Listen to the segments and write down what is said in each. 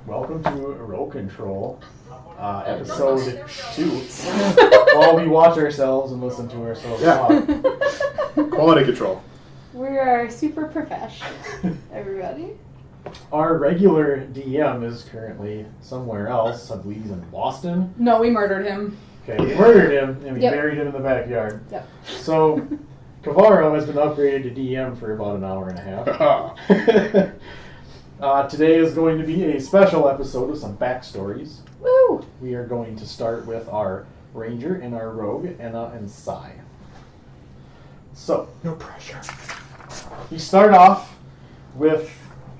Welcome to Role ConTROL, episode 2. While we watch ourselves and listen to ourselves talk. Quality control. We are super professional, everybody. Our regular DM is currently somewhere else. I believe he's in Boston. No, we murdered him. Okay, we murdered him and we Yep. buried him in the backyard. Yep. So, Cavaro has been upgraded to DM for about an hour and a half. Today is going to be a special episode of some backstories. Woo! We are going to start with our ranger and our rogue, Enna and Sai. So, No pressure. we start off with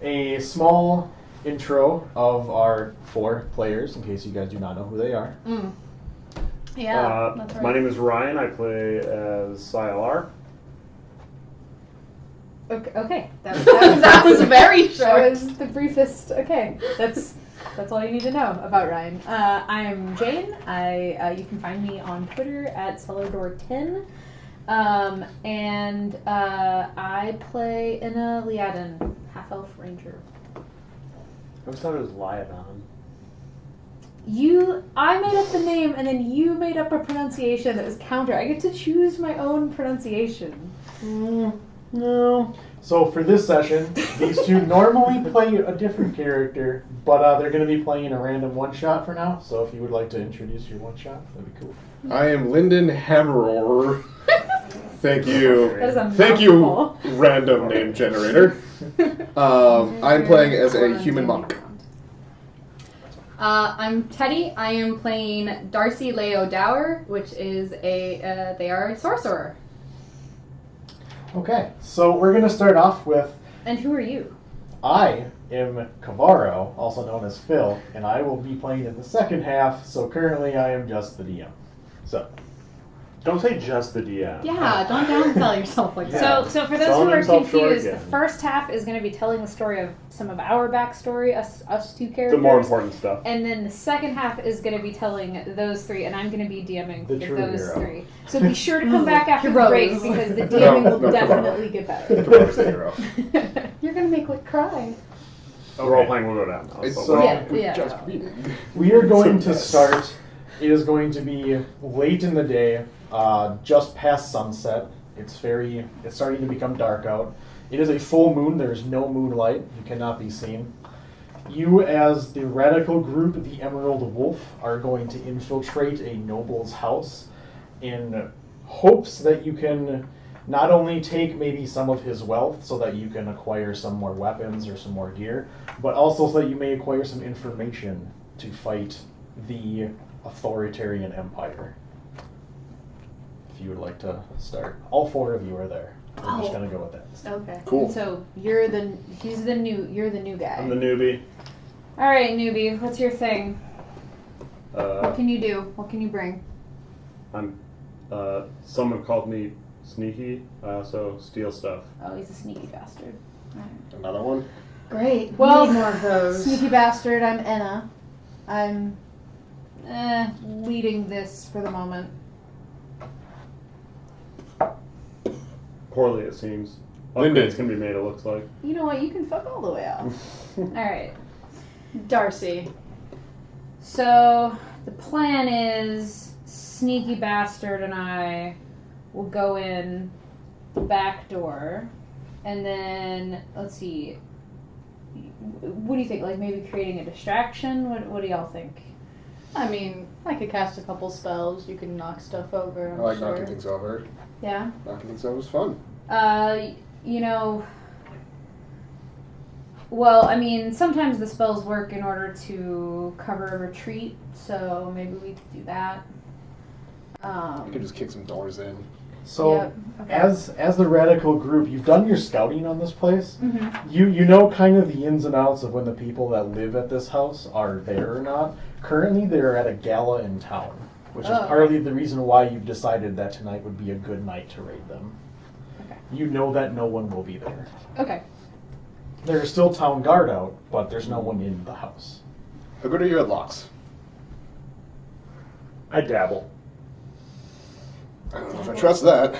a small intro of our 4 players, in case you guys do not know who they are. Yeah, that's right. My name is Ryan. I play as Sylar. Okay. That was very short. That was the briefest. Okay, that's all you need to know about Ryan. I'm Jane. You can find me on Twitter at Cellador10. And I play Enna Liaden, half-elf ranger. I always thought it was Liadon. I made up the name, and then you made up a pronunciation that was counter. I get to choose my own pronunciation. No. So for this session, these two normally play a different character, but they're going to be playing a random one-shot for now. So if you would like to introduce your one-shot, that'd be cool. I am Lyndon Hammerover. Thank you. That is a Thank you, mouthful. random name generator. I'm playing as a human monk. I'm Teddy. I am playing Darcy Leo Dower, which is they are a sorcerer. Okay, so we're going to start off with, And who are you? I am Cavaro, also known as Phil, and I will be playing in the second half, so currently I am just the DM. So, Don't say just the DM. Yeah, don't downsell yourself like that. Yeah. So for those Selling who are himself short confused, the again. first half is going to be telling the story of some of our backstory, us two characters. The more important stuff. And then the second half is going to be telling those 3, and I'm going to be DMing The for true those hero. 3. So be sure to come back after the Heroes. break, because the DMing will No, definitely get better. Cavaro's the hero. You're going to make Lick cry. The role playing will go down now. It's So Yeah. just reading. we are going to start. It is going to be late in the day, just past sunset. It's starting to become dark out. It is a full moon. There is no moonlight. You cannot be seen. You, as the radical group, the Emerald Wolf, are going to infiltrate a noble's house in hopes that you can not only take maybe some of his wealth so that you can acquire some more weapons or some more gear, but also so that you may acquire some information to fight the authoritarian empire. If you would like to start. All 4 of you are there. I'm just Oh. going to go with that. Okay. Cool. So you're the new guy. I'm the newbie. All right, newbie. What's your thing? What Uh, can you do? What can you bring? I'm. Someone called me sneaky. I also steal stuff. Oh, he's a sneaky bastard. Another one? Great. Well, we need more of those. Sneaky bastard. I'm Enna. I'm leading this for the moment. Poorly, it seems. Lyndon. Upgrades can be made, it looks like. You know what? You can fuck all the way off. All right. Darcy. So the plan is sneaky bastard and I will go in the back door, and then let's see. What do you think? Like maybe creating a distraction? What do y'all think? I mean, I could cast a couple spells. You can knock stuff over. I'm I like sure. knocking things over. Yeah. Knocking things over is fun. You know. Well, I mean, sometimes the spells work in order to cover a retreat, so maybe we could do that. I could just kick some doors in. So, Yep, okay. as the radical group, you've done your scouting on this place. Mm-hmm. You know kind of the ins and outs of when the people that live at this house are there or not. Currently, they're at a gala in town, which is Oh. partly the reason why you've decided that tonight would be a good night to raid them. Okay. You know that no one will be there. Okay. There's still town guard out, but there's no one in the house. How good are you at locks? I dabble. I don't know if I trust that.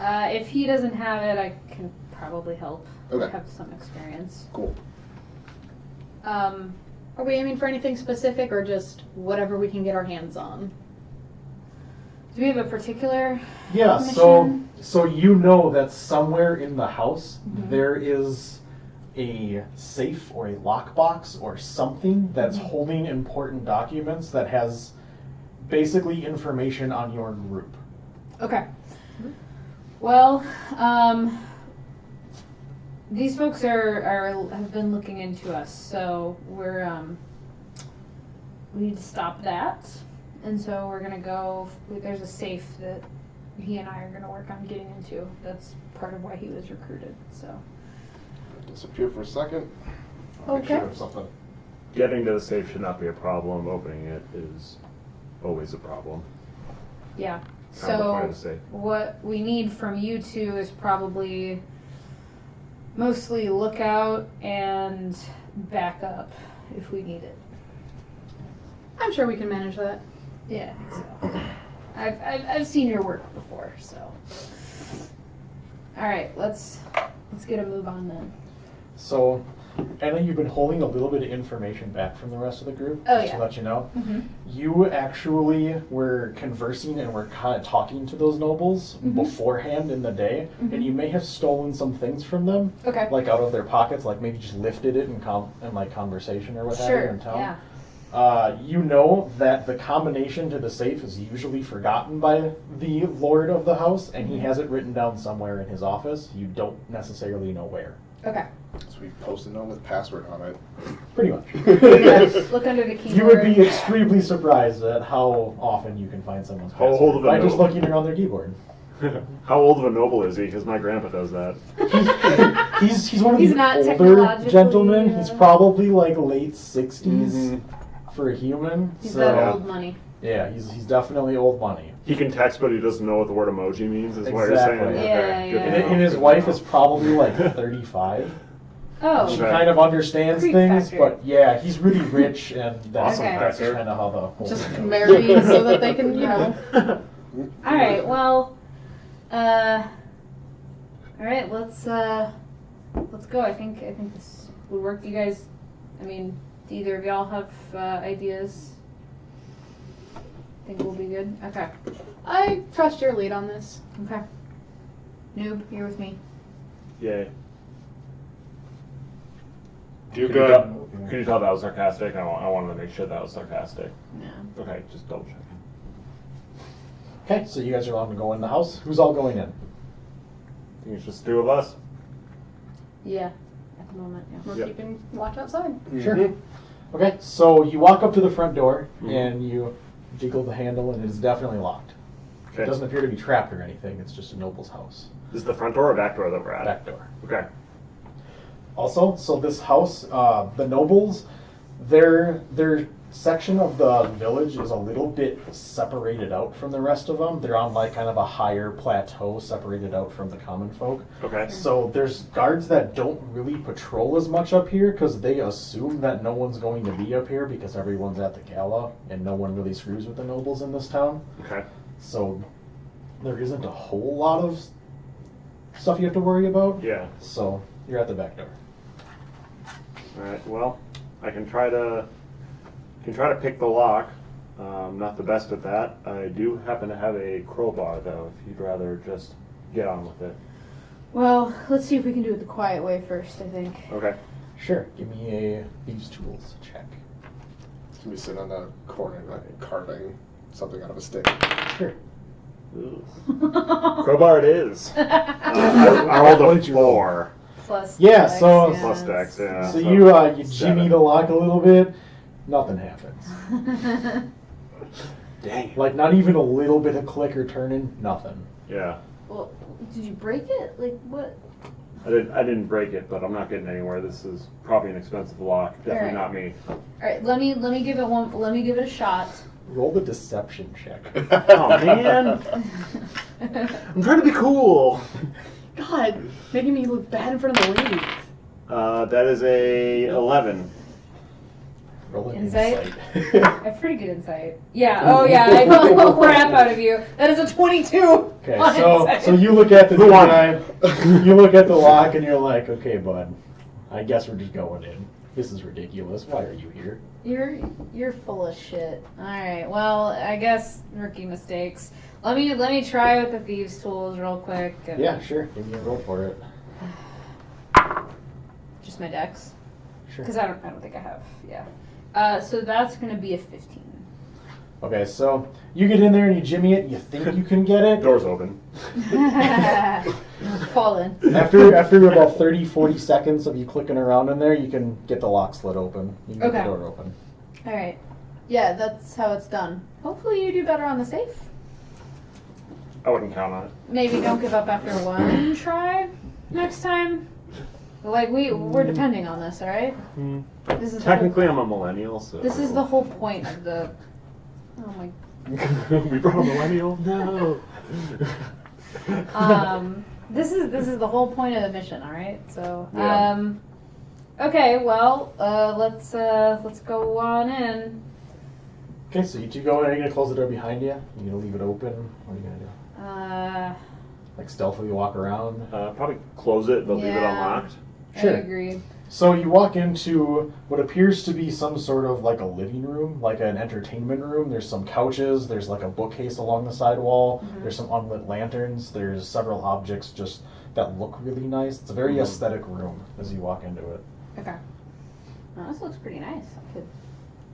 If he doesn't have it, I can probably help. Okay. I have some experience. Cool. Are we aiming for anything specific or just whatever we can get our hands on? Do we have a particular Yeah, mission? so you know that somewhere in the house Mhm. there is a safe or a lockbox or something that's holding important documents that has basically information on your group. Okay. Well, these folks have been looking into us, so we need to stop that. And so we're gonna go. There's a safe that he and I are gonna work on getting into. That's part of why he was recruited. So. Disappear for a second. Okay. Sure of something. Getting to the safe should not be a problem. Opening it is always a problem. Yeah. Kind of the point of So the safe. what we need from you two is probably mostly lookout and backup if we need it. I'm sure we can manage that. Yeah, so I've seen your work before, so. All right, let's get a move on then. So, Anna, you've been holding a little bit of information back from the rest of the group. Oh, just yeah. to let you know. Mm-hmm. You actually were conversing and were kind of talking to those nobles beforehand in the day, and you may have stolen some things from them, Okay. like out of their pockets, like maybe just lifted it in like conversation or what have you Sure. in town. Yeah. You know that the combination to the safe is usually forgotten by the lord of the house, and he has it written down somewhere in his office. You don't necessarily know where. Okay. So we posted on with password on it. Pretty much. Yes, look under the keyboard. You would be extremely surprised at how often you can find someone's How password old of a by just noble? looking around their keyboard. How old of a noble is he? Because my grandpa does that. He's one of He's the not older technologically, gentlemen. He's probably like late 60s Mhm. for a human. He's so that old money. yeah, he's definitely old money. He can text, but he doesn't know what the word emoji means, is what you're Exactly. saying? Yeah, Okay, good yeah. to And, know, and his good to wife know. is probably like 35. Oh. She Okay. kind of understands Creep things, factor. but yeah, he's really rich, and that's Okay. kind of how the whole Just thing goes. marry so that they can, you know. All right. Well. All right. Let's go. I think this would work. You guys. I mean, do either of y'all have ideas? Think we'll be good. Okay. I trust your lead on this. Okay. Noob, you're with me. Yay. Do Can good. you tell that was sarcastic? I wanted to make sure that was sarcastic. No. Okay, just double checking. Okay, so you guys are allowed to go in the house. Who's all going in? I think it's just two of us. Yeah. At the moment. Yeah. We're Yep. keeping watch outside. Sure. Okay, so you walk up to the front door Mhm. and you jiggle the handle, and it is definitely locked. It Okay. doesn't appear to be trapped or anything. It's just a noble's house. This is the front door or back door that we're at? Back door. Okay. Also, so this house, the nobles, their section of the village is a little bit separated out from the rest of them. They're on like kind of a higher plateau, separated out from the common folk. Okay. So there's guards that don't really patrol as much up here because they assume that no one's going to be up here because everyone's at the gala and no one really screws with the nobles in this town. Okay. So there isn't a whole lot of stuff you have to worry about. Yeah. So you're at the back door. All right. Well, I can try to pick the lock. Not the best at that. I do happen to have a crowbar, though. If you'd rather just get on with it. Well, let's see if we can do it the quiet way first. I think. Okay. Sure. Give me a thieves' tools check. Can we sit on the corner like carving something out of a stick? Sure. Ooh. Crowbar it is. I rolled a 4. Plus. Yeah, dex, so- Plus dex, yeah. So you jimmy 7. the lock a little bit. Nothing happens. Dang. Like not even a little bit of clicker turning. Nothing. Yeah. Well, did you break it? Like what? I didn't break it, but I'm not getting anywhere. This is probably an expensive lock. Definitely not me. All right, let me give it one. Let me give it a shot. Roll the deception check. Oh man. I'm trying to be cool. God, making me look bad in front of the ladies. That is a 11. Roll an Insight? I insight. have pretty good insight. Yeah. Oh yeah. I know the crap out of you. That is a 22. Okay, on so insight. you look at the Who won? guy, you look at the lock, and you're like, okay, bud, I guess we're just going in. This is ridiculous. Why are you here? You're full of shit. All right. Well, I guess rookie mistakes. Let me try with the thieves' tools real quick. And Yeah, sure. Give me a roll for it. Just my dex. Sure. Because I don't think I have. Yeah. So that's gonna be a 15. Okay, so you get in there and you jimmy it. You think you can get it. Door's open. Fall in. After about 30, 40 seconds of you clicking around in there, you can get the lock slit open. You can get Okay. the door open. All right. Yeah, that's how it's done. Hopefully you do better on the safe. I wouldn't count on it. Maybe don't give up after one try next time. Like we're depending on this, all right? This is Technically, I'm a millennial, so. This is the whole point of the. Oh my. We brought a millennial? No. This is the whole point of the mission, all right? So Yeah. okay, well, let's go on in. Okay, so you two go in. Are you gonna close the door behind you? You gonna leave it open? What are you gonna do? Like stealthily walk around? Probably close it, but leave it Yeah. unlocked. Sure. I agree. So you walk into what appears to be some sort of like a living room, like an entertainment room. There's some couches, there's like a bookcase along the side wall, there's some unlit lanterns, there's several objects just that look really nice. It's a very aesthetic room as you walk into it. Okay. Oh, this looks pretty nice. I could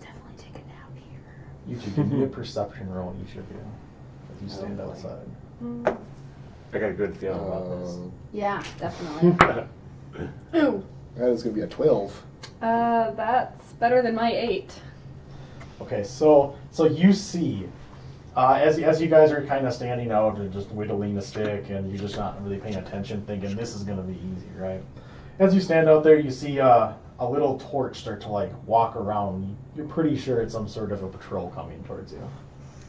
definitely take a nap here. You two give me a perception roll, each of you, as you stand outside. I got a good feeling about this. Yeah, definitely. Ooh. That is going to be a 12. That's better than my 8. Okay, so you see, as you guys are kind of standing out and just whittling a stick, and you're just not really paying attention, thinking this is going to be easy, right? As you stand out there, you see a little torch start to like walk around. You're pretty sure it's some sort of a patrol coming towards you.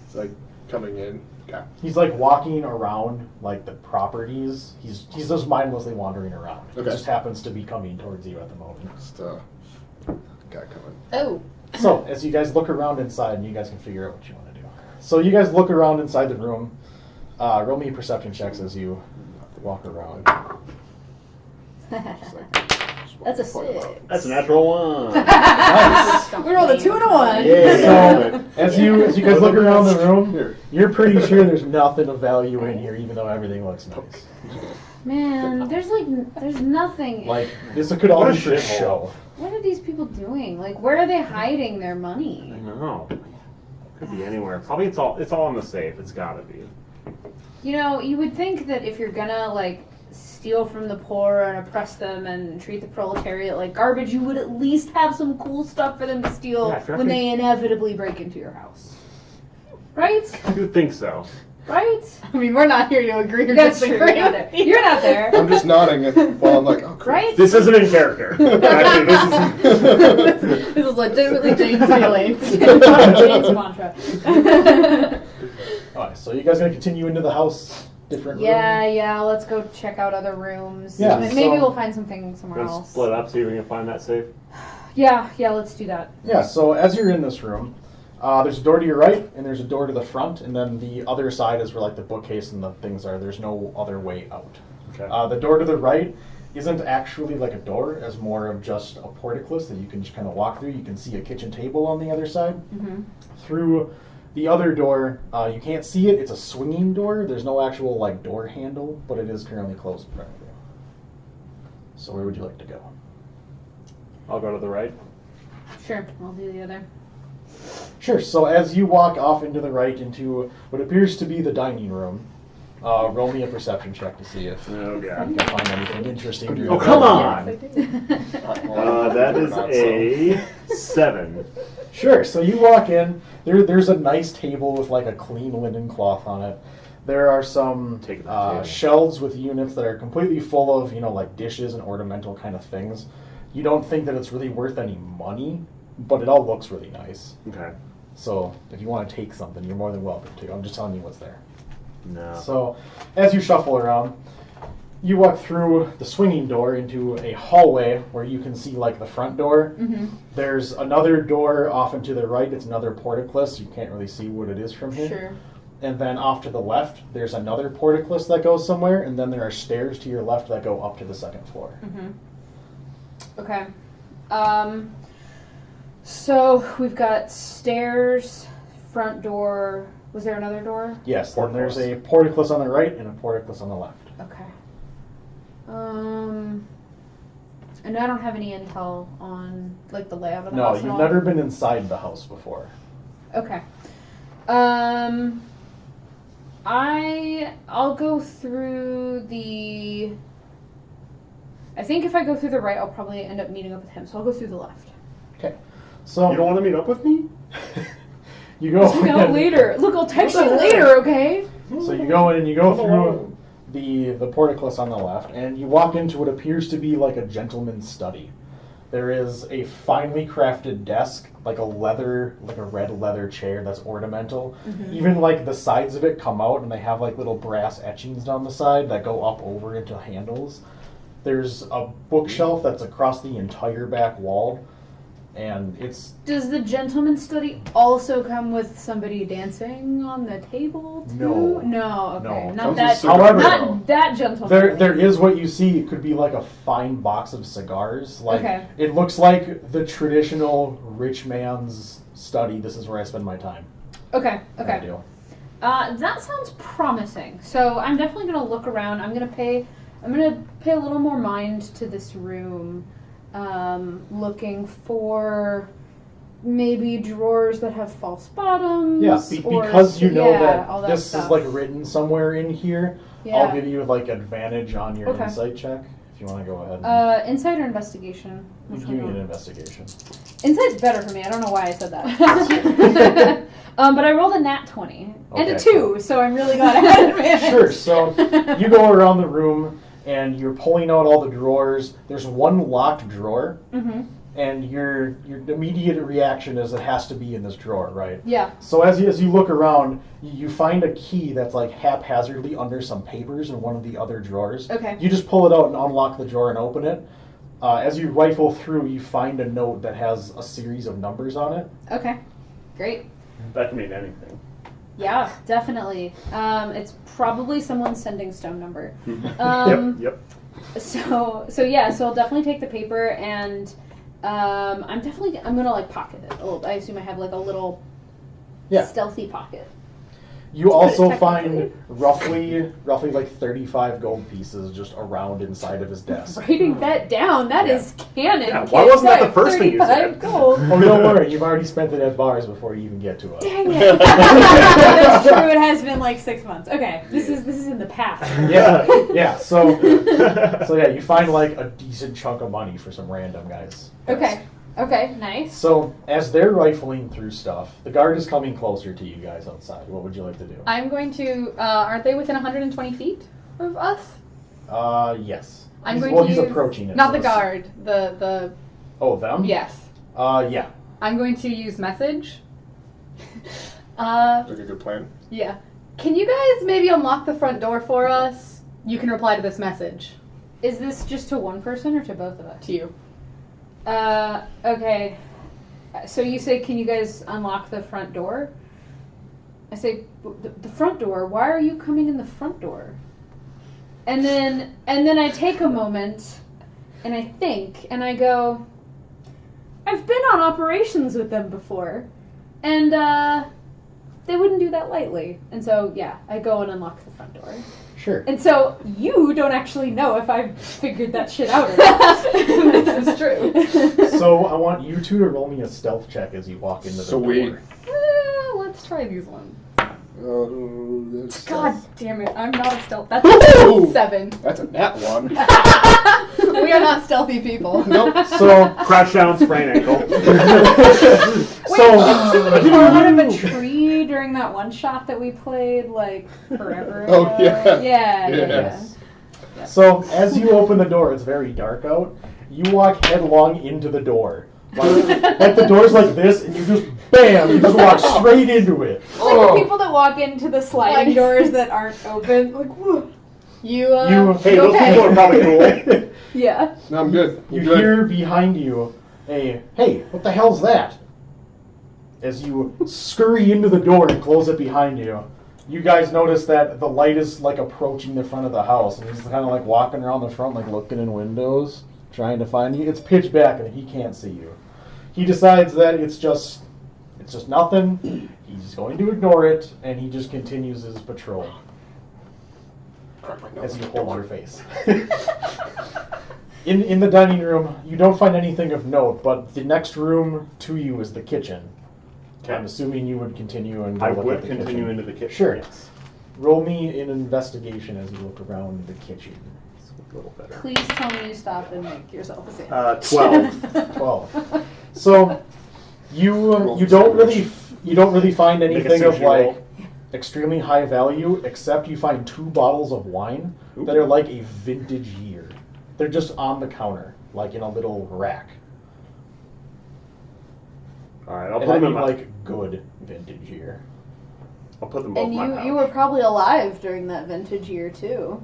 It's like coming in. Okay. He's like walking around like the properties. He's just mindlessly wandering around. He Okay. just happens to be coming towards you at the moment. Just guy coming. Oh. So, as you guys look around inside, you guys can figure out what you want to do. So, you guys look around inside the room. Roll me perception checks as you walk around. Just like, That's a point them out. 6. That's a natural 1. Nice. We rolled a 2 and a 1. So, as you guys look around the room, Here. you're pretty sure there's nothing of value in here, even though everything looks nice. Man, there's nothing. Like, this could all What a be for shithole. show. What are these people doing? Like, where are they hiding their I money? know. Could be anywhere. Probably it's all in the safe. It's gotta be. You know, you would think that if you're gonna like steal from the poor and oppress them and treat the proletariat like garbage, you would at least have some cool stuff for them to steal Yeah, when they inevitably break into your house. Right? You'd think so. Right? I mean, we're not here to agree or That's true. disagree. You're not there. You're not there. I'm just nodding while I'm like, oh, cool. Right? This isn't in character. Actually, this This is legitimately Jane's feelings. Jane's mantra. Alright, so you guys gonna continue into the house? Different Yeah, let's go check out other rooms. Yeah, Maybe so- we'll find something somewhere Let's else. split up, see if we can find that safe. Yeah, let's do that. Yeah, so as you're in this room, there's a door to your right, and there's a door to the front, and then the other side is where like the bookcase and the things are. There's no other way out. Okay. The door to the right isn't actually like a door, as more of just a portcullis that you can just kind of walk through. You can see a kitchen table on the other side. Mm-hmm. Through the other door, you can't see it. It's a swinging door. There's no actual like door handle, but it is currently closed in front of you. So where would you like to go? I'll go to the right. Sure, I'll do the other. Sure. So as you walk off into the right into what appears to be the dining room, roll me a perception check to see if Oh you god. can find anything interesting. To Oh come on! That is Not a 7. Sure. So you walk in. There's a nice table with like a clean linen cloth on it. There are some Take the table. shelves with units that are completely full of like dishes and ornamental kind of things. You don't think that it's really worth any money, but it all looks really nice. Okay. So if you want to take something, you're more than welcome to. I'm just telling you what's there. No. So, as you shuffle around, you walk through the swinging door into a hallway where you can see like the front door. Mm-hmm. There's another door off and to the right. It's another portcullis. You can't really see what it is from here. Sure. And then off to the left, there's another portcullis that goes somewhere, and then there are stairs to your left that go up to the second floor. Mm-hmm. Okay. So we've got stairs, front door. Was there another door? Yes, then there's a portcullis on the right and a portcullis on the left. Okay. And I don't have any intel on like the layout of the No, house. you've at all? never been inside the house before. Okay. I'll go through the. I think if I go through the right, I'll probably end up meeting up with him. So I'll go through the left. Okay. So You don't want to meet up with me? you go. No, later. Look, I'll text you later, okay? So you go in and you go through the portcullis on the left, and you walk into what appears to be like a gentleman's study. There is a finely crafted desk, like a red leather chair that's ornamental. Mm-hmm. Even like the sides of it come out, and they have like little brass etchings down the side that go up over into handles. There's a bookshelf that's across the entire back wall, and it's... Does the gentleman's study also come with somebody dancing on the table too? No. No, okay. No. Not Comes that. with However, Not that gentleman. there is what you see. It could be like a fine box of cigars. Like Okay. It looks like the traditional rich man's study. This is where I spend my time. Okay. I Okay. do. That sounds promising. So I'm definitely gonna look around. I'm gonna pay a little more mind to this room, looking for maybe drawers that have false bottoms. Yeah, because you know all that this stuff. is like written somewhere in here. Yeah. I'll give you like advantage on your Okay. insight check if you want to go ahead. Insight or investigation? You Which give me one? an investigation. Insight's better for me. I don't know why I said that. But I rolled a nat 20 and a Okay, 2, so I'm really glad I had advantage. Sure. So you go around the room and you're pulling out all the drawers. There's one locked drawer. Mm-hmm. And your immediate reaction is it has to be in this drawer, right? Yeah. So as you look around, you find a key that's like haphazardly under some papers in one of the other drawers. Okay. You just pull it out and unlock the drawer and open it. As you rifle through, you find a note that has a series of numbers on it. Okay. Great. That can mean anything. Yeah, definitely. It's probably someone's sending stone number. Yep. So I'll definitely take the paper and I'm gonna like pocket it a little. I assume I have like a little stealthy pocket. You also Technically. find roughly like 35 gold pieces just around inside of his desk. Writing that down, that is canon. Yeah, why wasn't that the first thing you 35 said? gold. Oh, don't worry, you've already spent it at bars before you even get to it. Dang it. That's true, it has been like 6 months. Okay, this is in the past. Yeah. So yeah, you find like a decent chunk of money for some random guys. Okay, nice. So as they're rifling through stuff, the guard is coming closer to you guys outside. What would you like to do? I'm going to. Aren't they within 120 feet of us? Yes. He's approaching it. Not so the it's- guard. The. Oh, them? Yes. Yeah. I'm going to use message. Like a good plan. Yeah. Can you guys maybe unlock the front door for us? You can reply to this message. Is this just to one person or to both of us? To you. Okay. So you say, can you guys unlock the front door? I say, the front door? Why are you coming in the front door? And then I take a moment, and I think, and I go, I've been on operations with them before, and they wouldn't do that lightly. And so, yeah, I go and unlock the front door. Sure. And so you don't actually know if I've figured that shit out or not. This is true. So I want you two to roll me a stealth check as you walk into the door. Sweet. Let's try these ones. That's God damn it, I'm not a stealth. That's Woo! 7. That's a nat one. We are not stealthy people. Nope. So Crash down, sprain ankle. Wait, did you fall out of a tree during that one shot that we played like forever ago? Oh, yeah. Yeah. Yes. So as you open the door, it's very dark out. You walk headlong into the door. Like the door's like this, and you just bam, you just walk straight into it. Like the people that walk into the sliding doors that aren't open. Like, whoa. You, Hey, you those okay? people are probably cool. Yeah. No, I'm good. I'm You good. hear behind you a, hey, what the hell's that? As you scurry into the door and close it behind you, you guys notice that the light is like approaching the front of the house, and he's kind of like walking around the front, like looking in windows, trying to find you. It's pitch black and he can't see you. He decides that it's just nothing. He's going to ignore it, and he just continues his patrol as he holds your face. In the dining room, you don't find anything of note, but the next room to you is the kitchen. Okay. I'm assuming you would continue and go I look would at the continue kitchen. into the kitchen. Sure. Yes. Roll me an investigation as you look around the kitchen. It's a little better. Please tell me you stop and make yourself a sandwich. 12. 12. So you don't really find Make a anything of sushi like roll. extremely high value, except you find 2 bottles of wine that Ooh. are like a vintage year. They're just on the counter, like in a little rack. All right, I'll And put I them in mean my. like good vintage year. I'll put them both And in my pouch. you were probably alive during that vintage year too.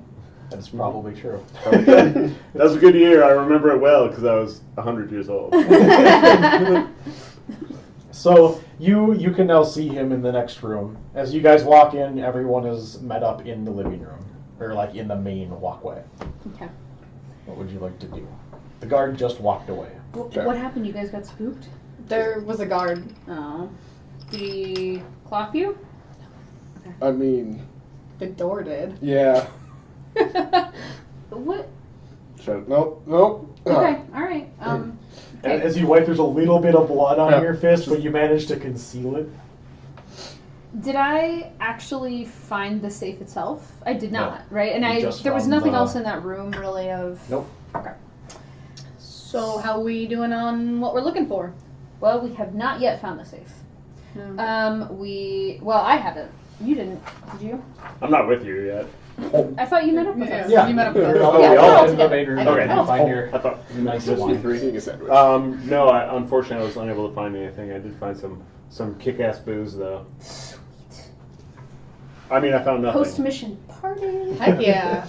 That's probably true. That was a good year. I remember it well because I was 100 years old. So you can now see him in the next room. As you guys walk in, everyone is met up in the living room, or like in the main walkway. Okay. What would you like to do? The guard just walked away. What happened? You guys got spooked? There was a guard. Oh. Did he clock you? I mean, The door did. yeah. What? Nope. Okay, alright. And Okay. as you wipe, there's a little bit of blood on Yeah. your fist, but you managed to conceal it. Did I actually find the safe itself? I did not, right? And You just there was found nothing the- else in that room really of... Nope. So how we doing on what we're looking for? Well, we have not yet found the safe. Hmm. I haven't. You didn't, did you? I'm not with you yet. I thought you met up with Yeah. us. Yeah, You met up with you're us. all- Yeah, you're all all in the together. main room. Okay. You find your I thought. nice Just you wine. three eating a sandwich. No, unfortunately, I was unable to find anything. I did find some kick-ass booze, though. I mean, I found nothing. Post-mission party. Heck yeah.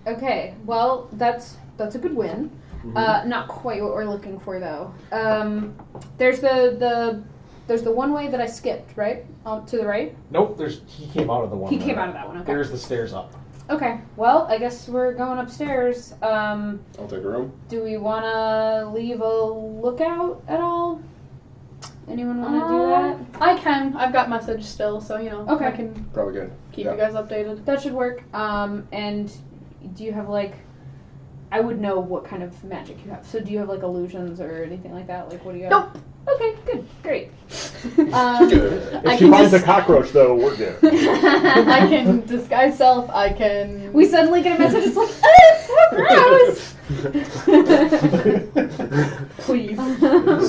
Okay, well, that's a good win. Mhm. Not quite what we're looking for, though. There's the one way that I skipped, right? To the right? Nope, he came out of the one. He came out of that one, okay. There's the stairs up. Okay, well, I guess we're going upstairs. I'll take a room. Do we want to leave a lookout at all? Anyone want to do that? I can. I've got message still, so Okay. I can Probably good. keep Yeah. you guys updated. That should work. And do you have I would know what kind of magic you have. So do you have illusions or anything like that? What do you have? Nope. Okay, good, great. Good. If I she can finds a just- cockroach, though, we're good. I can disguise self. I can. We suddenly get a message. It's like, it's so gross. Please.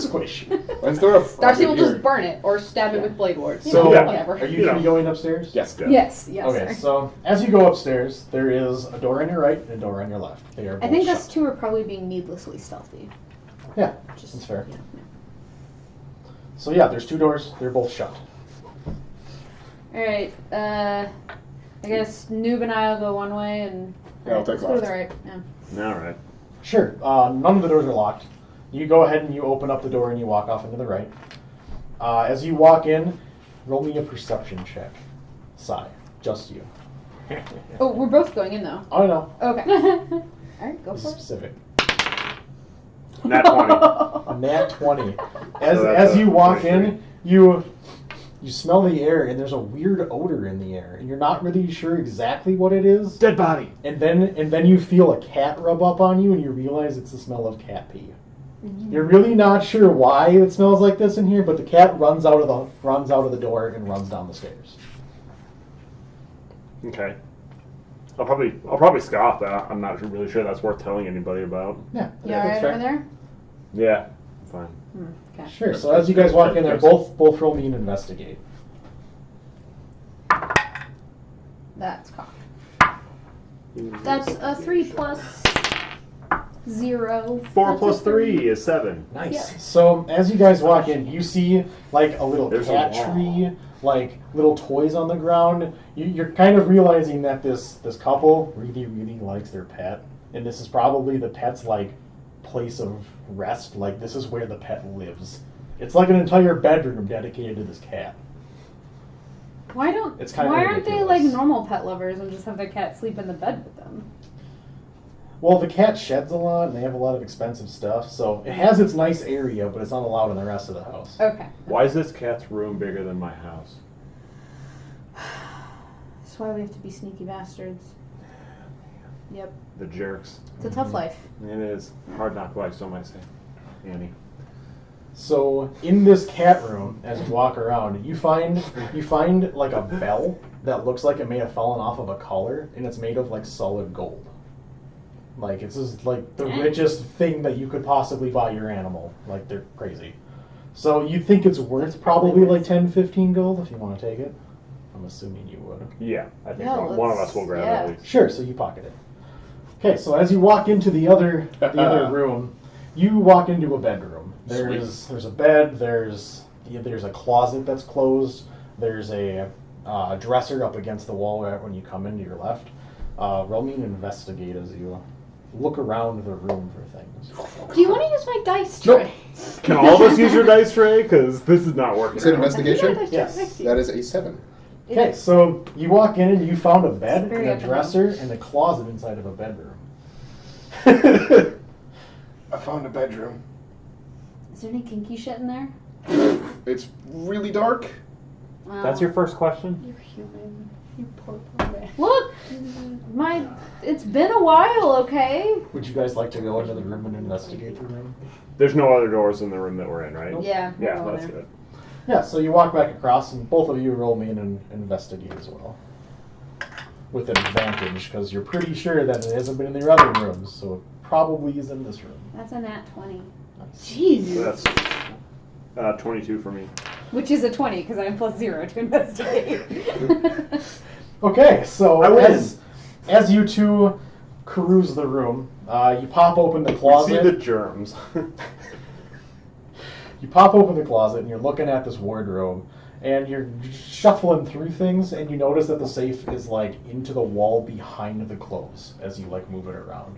Squish. Is there a Darcy will here? just burn it or stab it with blade wards. So, Yeah. Whatever. Are you You know. three going upstairs? Yes. Good. Yes, Okay, sir. so as you go upstairs, there is a door on your right and a door on your left. They are both I think shut. us two are probably being needlessly stealthy. Yeah, Just, that's fair. yeah. So yeah, there's 2 doors. They're both shut. All right. I guess Noob and I will go one way, and Yeah, I'll take let's go to left. the right. Yeah. All right. Sure. None of the doors are locked. You go ahead and you open up the door and you walk off into the right. As you walk in, roll me a perception check. Sigh. Just you. Oh, we're both going in though. I know. Okay. All right, go Be for it. specific. Nat 20. A nat 20. As So that's as a you walk 23. in, you smell the air and there's a weird odor in the air and you're not really sure exactly what it is. Dead body. And then you feel a cat rub up on you and you realize it's the smell of cat pee. You're really not sure why it smells like this in here, but the cat runs out of the door and runs down the stairs. Okay. I'll probably scoff that. I'm not really sure that's worth telling anybody about. Yeah, You all right over there? Yeah. Fine. Okay. Sure. So as you guys walk in there, both roll me and investigate. That's cocked. That's a 3 plus 0. 4 plus 3 is 7. Nice. Yeah. So as you guys walk in, you see a little There's a cat wall. tree, little toys on the ground. You're kind of realizing that this couple really, really likes their pet, and this is probably the pet's place of rest. This is where the pet lives. It's like an entire bedroom dedicated to this cat. Why It's kind of aren't they ridiculous. like normal pet lovers and just have their cat sleep in the bed with them? Well, the cat sheds a lot, and they have a lot of expensive stuff, so it has its nice area, but it's not allowed in the rest of the house. Okay. Why is this cat's room bigger than my house? That's why we have to be sneaky bastards. Yep. The jerks. It's a tough life. It is. Hard knock life, some might say. Annie. So in this cat room, as you walk around, you find like a bell that looks like it may have fallen off of a collar, and it's made of like solid gold. Like it's just like the richest thing that you could possibly buy your animal. Like they're crazy. So you think it's worth probably like 10, 15 gold if you want to take it? I'm assuming you would. Yeah, I think Yeah, one of us will grab it at least. Sure, so you pocket it. Okay, so as you walk into the other room, you walk into a bedroom. There's a bed. There's a closet that's closed. There's a dresser up against the wall right when you come in to your left. Roll me an investigate as you look around the room for things. Do you want to use my dice Nope. tray? Can all of us use your dice tray? Because this is not working. Is it out. investigation? Yes. That is a 7. Okay, so you walk in and you found a bed, Very and a open. dresser, and a closet inside of a bedroom. I found a bedroom. Is there any kinky shit in there? It's really dark. That's your first question? You human. You poor man. Look, it's been a while. Okay. Would you guys like to go into the room and investigate the room? There's no other doors in the room that we're in, right? Yeah. we'll Yeah, go in that's there. good. Yeah, so you walk back across, and both of you roll me an investigate as well. With an advantage, because you're pretty sure that it hasn't been in your other rooms, so it probably is in this room. That's a nat 20, Jesus. That's 22 for me. which is a 20 because I'm +0 to investigate. Okay, so I win. as you two peruse the room, you pop open the We closet. see the germs. You pop open the closet and you're looking at this wardrobe, and you're shuffling through things, and you notice that the safe is like into the wall behind the clothes as you like move it around.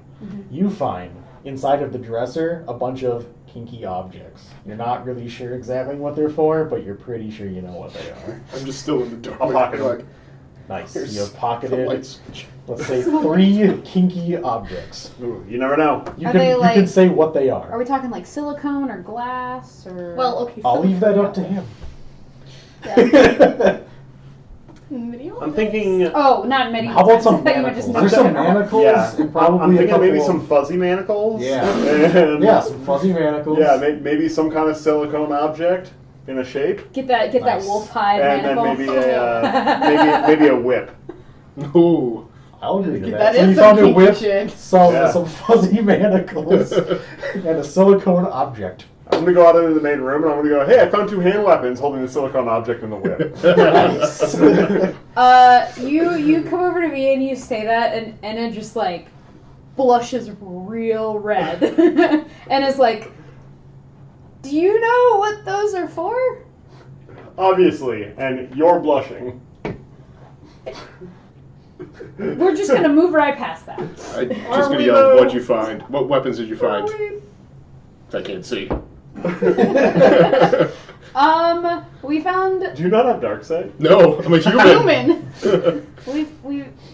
You find inside of the dresser a bunch of kinky objects. You're not really sure exactly what they're for, but you're pretty sure you know what they are. I'm just still in the dark. I'll pocket them. Like, Nice. here's You have the pocketed, light switch. let's say, 3 kinky objects. Ooh, you never know. You Are can they, you like- can say what they Are are. we talking like silicone or glass or? Well, okay. I'll leave that up to him. Video? I'm thinking. Oh, not many. How about some I thought you were just manacles? There's some making- manacles Yeah, and probably I'm a thinking couple maybe of- some fuzzy manacles. Yeah. And, Yeah, some fuzzy manacles. Yeah, maybe some kind of silicone object in a shape, Get that Nice. wolf hide and then manacle. maybe a maybe a whip. Ooh. I'll agree to that. That So is you some found a kinky whip, shit. Yeah. some fuzzy manacles, and a silicone object. I'm gonna go out into the main room and I'm gonna go, hey, I found 2 hand weapons holding the silicone object in the whip. Nice. You come over to me and you say that, and Anna just like blushes real red, and is like, "Do you know what those are for?" Obviously, and you're blushing. We're just gonna move right past that. I'm just Are gonna we yell, though? what'd you find? What weapons did you find? I can't see. We found Do you not have dark sight? No, I'm a human.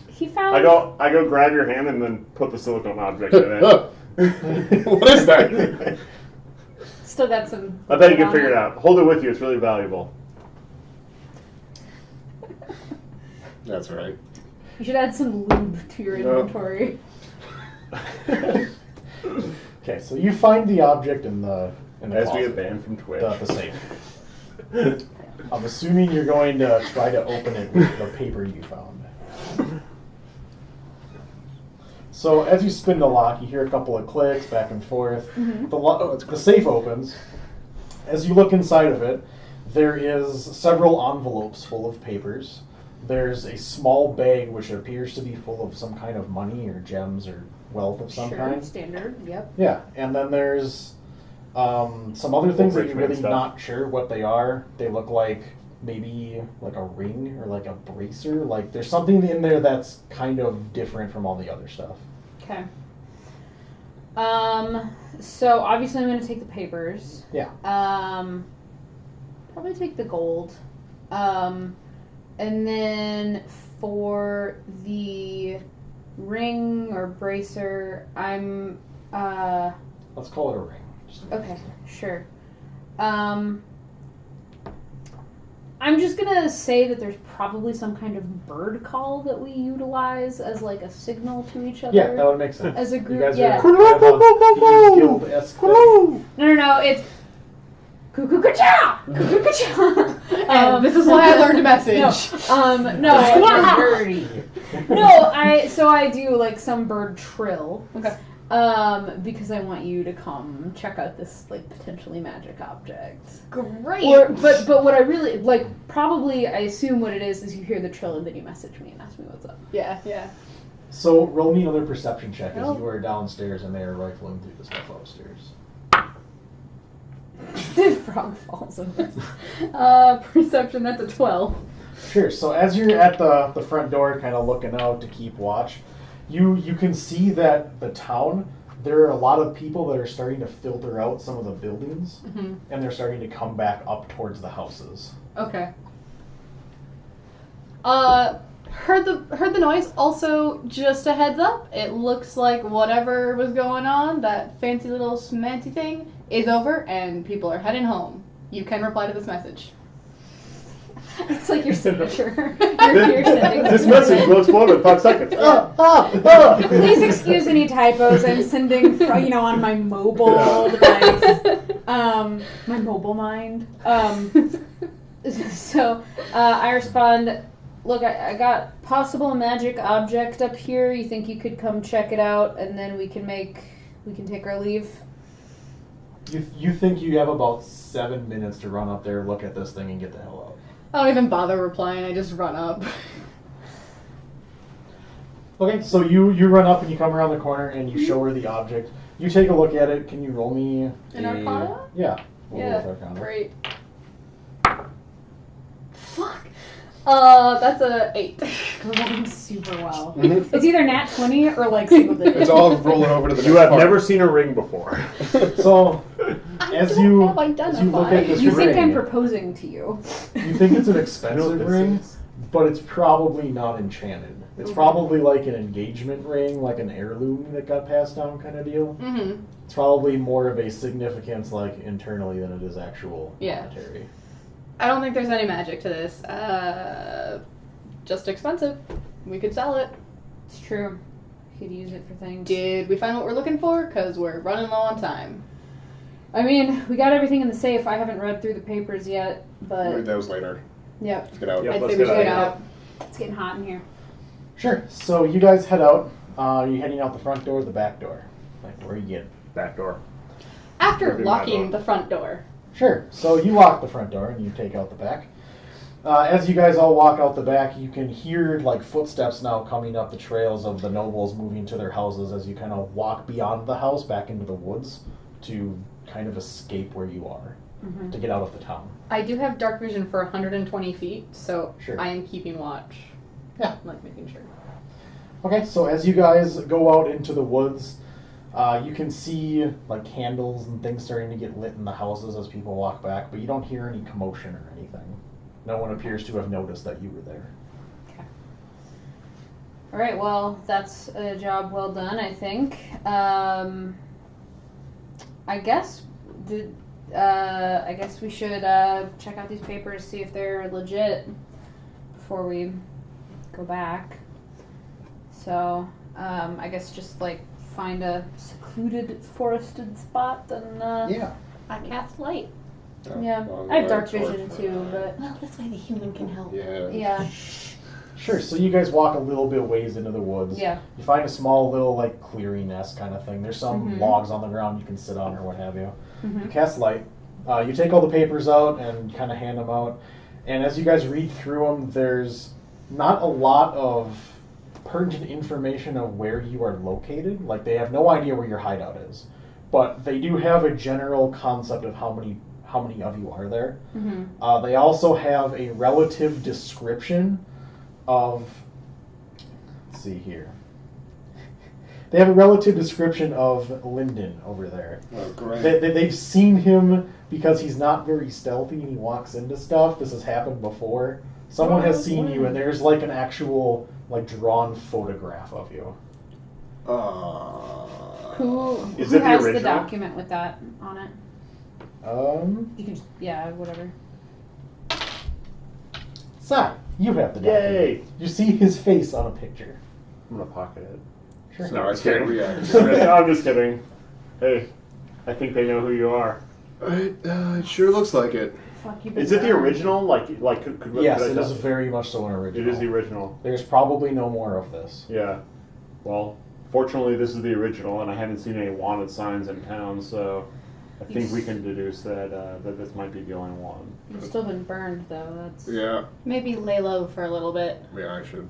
he found. I go grab your hand and then put the silicone object in it. What is that? Still got some. I bet you can figure it out. Hold it with you, it's really valuable. That's right. You should add some lube to your No. inventory. Okay, so you find the object in the As we closet, get banned from Twitch. the safe. I'm assuming you're going to try to open it with the paper you found. So as you spin the lock, you hear a couple of clicks back and forth. The safe opens. As you look inside of it, there is several envelopes full of papers. There's a small bag which appears to be full of some kind of money or gems or wealth of some Sure, kind. standard. Yep. Yeah, and then there's some other things that you're Richmond really stuff. not sure what they are. They look like maybe like a ring or like a bracer. Like there's something in there that's kind of different from all the other stuff. Okay. So obviously I'm gonna take the papers. Yeah. Probably take the gold. And then for the ring or bracer. I'm Let's call it a ring. Just to make okay, it easier. sure. I'm just gonna say that there's probably some kind of bird call that we utilize as like a signal to each other. Yeah, that would make sense. As a You group, guys yeah. are kind of a guild-esque thing. No, it's cuckoo-ca-cha! Cuckoo-ca-cha! And this is why I learned a message. No, I do like some bird trill. Okay. Because I want you to come check out this like potentially magic object. Great. But what I really like, probably I assume what it is you hear the trill and then you message me and ask me what's up. Yeah. So roll me another perception check as Oh. you are downstairs and they are rifling through the stuff upstairs. The frog falls over. Perception, that's a 12. Sure. So as you're at the front door, kind of looking out to keep watch, you can see that the town. There are a lot of people that are starting to filter out some of the buildings, Mm-hmm. and they're starting to come back up towards the houses. Okay. Heard the noise. Also, just a heads up, it looks like whatever was going on, that fancy little smancy thing, is over and people are heading home. You can reply to this message. It's like your signature. You're sending This message will explode in 5 seconds. Please excuse any typos. I'm sending, on my mobile device. My mobile mind. So I respond, look, I got possible magic object up here. You think you could come check it out, and then we can take our leave? You think you have about 7 minutes to run up there, look at this thing, and get the hell out. I don't even bother replying, I just run up. Okay, so you run up and you come around the corner and you show her the object. You take a look at it. Can you roll me An Arcana? Yeah. We'll go Yeah, with Arcana. great. Fuck. That's a 8. Rolling super well. Mhm. It's either nat 20 or like single digit. It's all rolling over to the You next have part. never seen a ring before. So as you Have look at this You ring, think I'm proposing to you? you think it's an I know expensive what this ring, is. but it's probably not enchanted. It's probably like an engagement ring, like an heirloom that got passed down kind of deal. Mm-hmm. It's probably more of a significance like internally than it is actual Yeah. monetary. I don't think there's any magic to this. Just expensive. We could sell it. It's true. You could use it for things. Did we find what we're looking for? Because we're running low on time. I mean, we got everything in the safe. I haven't read through the papers yet, but Read those later. yep, Let's get out. Yep. I'd let's say we get should out get of out. it's getting hot in here. Sure. So you guys head out. Are you heading out the front door or the back door? Like where you get? Back door. After Maybe my locking door. the front door. Sure. So you lock the front door and you take out the back. As you guys all walk out the back, you can hear like footsteps now coming up the trails of the nobles moving to their houses as you kind of walk beyond the house back into the woods to kind of escape where you are, to get out of the town. I do have dark vision for 120 feet, so Sure. I am keeping watch. Yeah. Like making sure. Okay, so as you guys go out into the woods, you can see like candles and things starting to get lit in the houses as people walk back, but you don't hear any commotion or anything. No one appears to have noticed that you were there. All right, well, that's a job well done, I think. I guess we should check out these papers, see if they're legit before we go back. So, I guess just like find a secluded, forested spot and Yeah. I cast light. yeah. On I have the dark torch. vision too, but Well, this way the human can help. Yeah. yeah, Sure, so you guys walk a little bit ways into the woods. yeah. You find a small little like clearing nest kind of thing. There's some logs on the ground you can sit on or what have you. You cast light. You take all the papers out and kind of hand them out. And as you guys read through them, there's not a lot of pertinent information of where you are located. Like they have no idea where your hideout is, but they do have a general concept of how many of you are there. They also have a relative description of. Let's see here. They have a relative description of Lyndon over there. Oh, great. They've seen him because he's not very stealthy and he walks into stuff. This has happened before. Someone has seen you, and there's like an actual like drawn photograph of you. Who Is it the has the original? document with that on it? You can just, yeah, whatever. Si, you have the document. Yay! You see his face on a picture. I'm gonna pocket it. Sure. So I can't react. No, I'm just kidding. Hey, I think they know who you are. It sure looks like it. Fuck you. Is it the original? Could Yes, could I it tell? is very much so an original. It is the original. There's probably no more of this. Yeah. Well, fortunately, this is the original, and I haven't seen any wanted signs in town, so I think we can deduce that that this might be the only one. You've still been burned though. That's Yeah, Maybe lay low for a little bit. yeah, I should.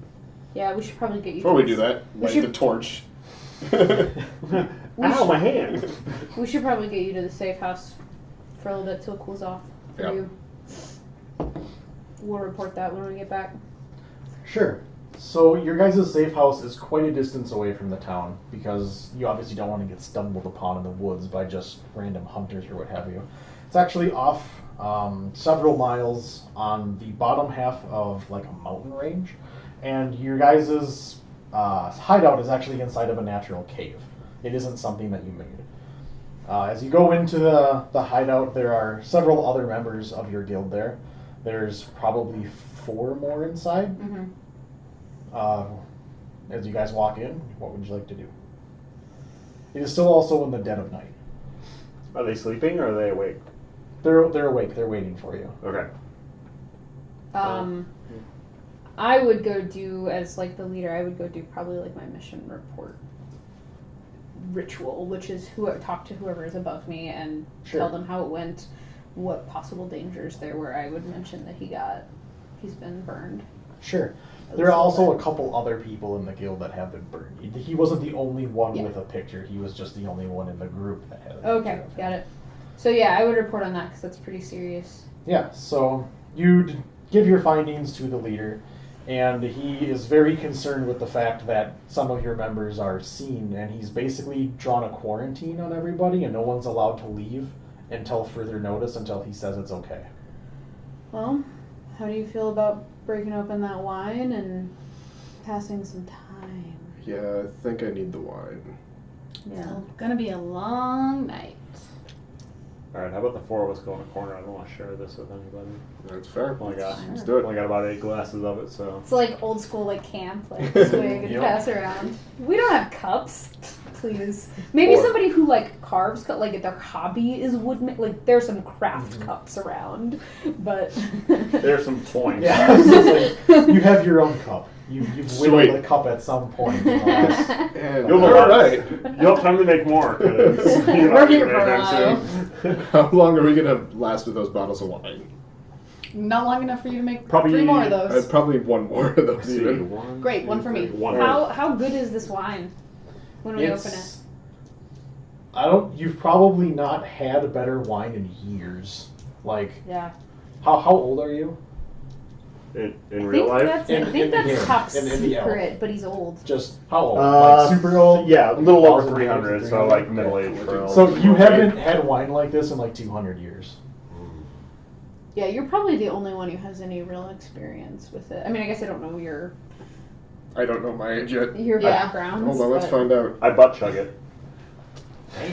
yeah. We should probably get you. Before we do that, We light should- the torch. Ow, my hand! We should probably get you to the safe house for a little bit till it cools off for Yep. you. We'll report that when we get back. Sure. So your guys' safe house is quite a distance away from the town because you obviously don't want to get stumbled upon in the woods by just random hunters or what have you. It's actually off several miles on the bottom half of like a mountain range, and your guys' hideout is actually inside of a natural cave. It isn't something that you made. As you go into the hideout, there are several other members of your guild there. There's probably 4 more inside. Mm-hmm. As you guys walk in, what would you like to do? It is still also in the dead of night. Are they sleeping or are they awake? They're awake. They're waiting for you. Okay. I would go do, as like the leader, I would go do probably like my mission report ritual, which is talk to whoever is above me and Sure. tell them how it went, what possible dangers there were. I would mention that he's been burned. Sure. There are also a couple other people in the guild that have been burned. He wasn't the only one Yeah. with a picture. He was just the only one in the group that had a picture Okay, of him. got it. So yeah, I would report on that because that's pretty serious. Yeah, so you'd give your findings to the leader, and he is very concerned with the fact that some of your members are seen, and he's basically drawn a quarantine on everybody, and no one's allowed to leave until further notice, until he says it's okay. Well, how do you feel about breaking open that wine and passing some time? Yeah, I think I need the wine. Yeah. It's gonna be a long night. Alright, how about the 4 of us go in a corner? I don't want to share this with anybody. That's fair. Only got, Let's do it. only got about 8 glasses of it, so. It's like old school, like camp, like swig and Yep. pass around. We don't have cups, please. Maybe Or- somebody who like carves, like their hobby is wood. Like there's some craft cups around, but There's some points. Yeah, it's like, you have your own cup. You've Sweet. whittled a cup at some point. In the last, And, You'll all have right. You'll have time to make more. 'Cause you're We're not here eating for a anytime while. soon. How long are we gonna last with those bottles of wine? Not long enough for you to make Probably- 3 more of those. Probably one more of those Let's see, even. 1, Great, 2, one for me. 3, 1. how good is this wine when we open it? it's, I don't. You've probably not had better wine in years. Like, Yeah, how old are you? In I real think life? that's In- I think in that's here, top in the elf. secret, but he's old. Just how old? Uh, Like super old? Yeah, a little over 1,000 300, so like middle age for So you haven't had wine like this in like 200 years. Yeah, you're probably the only one who has any real experience with it. I mean, I guess I don't know your I don't know my age yet. your Yeah. background. Hold on, let's find out. I butt chug it.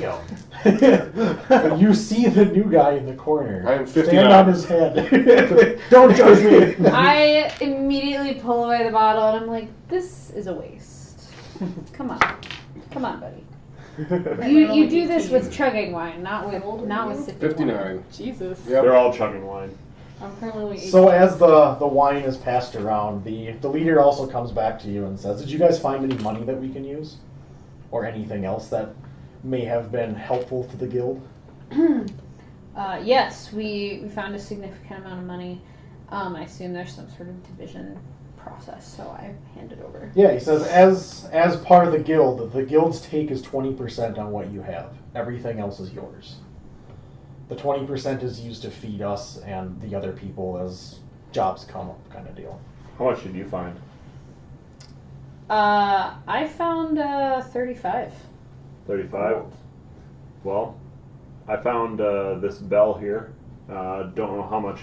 Damn. You see the new guy in the corner. I am Stand 59. on his head. Don't judge me. I immediately pull away the bottle and I'm like, this is a waste. Come on, buddy. You do this with chugging wine, not with sipping wine. 59. Jesus. Yep. They're all chugging wine. I'm currently only 18. So as the wine is passed around, the leader also comes back to you and says, "Did you guys find any money that we can use, or anything else that may have been helpful to the guild?" Yes, we found a significant amount of money. I assume there's some sort of division process, so I hand it over. Yeah, he says, as part of the guild's take is 20% on what you have. Everything else is yours. The 20% is used to feed us and the other people as jobs come up, kind of deal. How much did you find? I found 35. 35? Well, I found this bell here. Don't know how much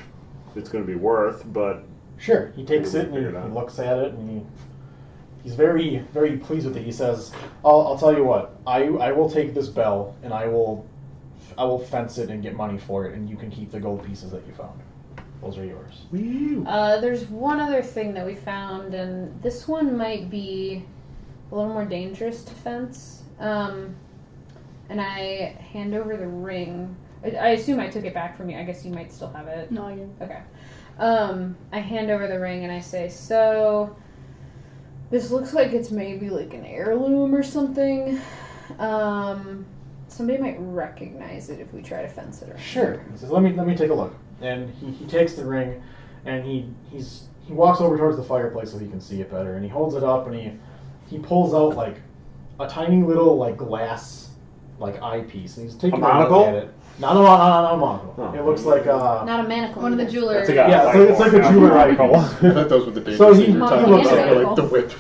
it's going to be worth, but Sure, he takes Figure it and it out. he looks at it and he he's very, very pleased with it. He says, I'll tell you what, I will take this bell and I will fence it and get money for it, and you can keep the gold pieces that you found. Those are yours. There's one other thing that we found, and this one might be a little more dangerous to fence. And I hand over the ring. I assume I took it back from you. I guess you might still have it. No, I didn't. Okay. I hand over the ring and I say, so this looks like it's maybe like an heirloom or something. Somebody might recognize it if we try to fence it. Sure. He says, let me take a look. And he takes the ring, and he walks over towards the fireplace so he can see it better, and he holds it up, and he pulls out like a tiny little like glass like eyepiece, and he's taking a look at it. Not a monocle. Oh. It looks like Not a manacle. One of the jewelers. That's a yeah, so it's like a jeweler eyepiece. I thought those were the dangerous So he things you're talking looks about, at it. like the whip.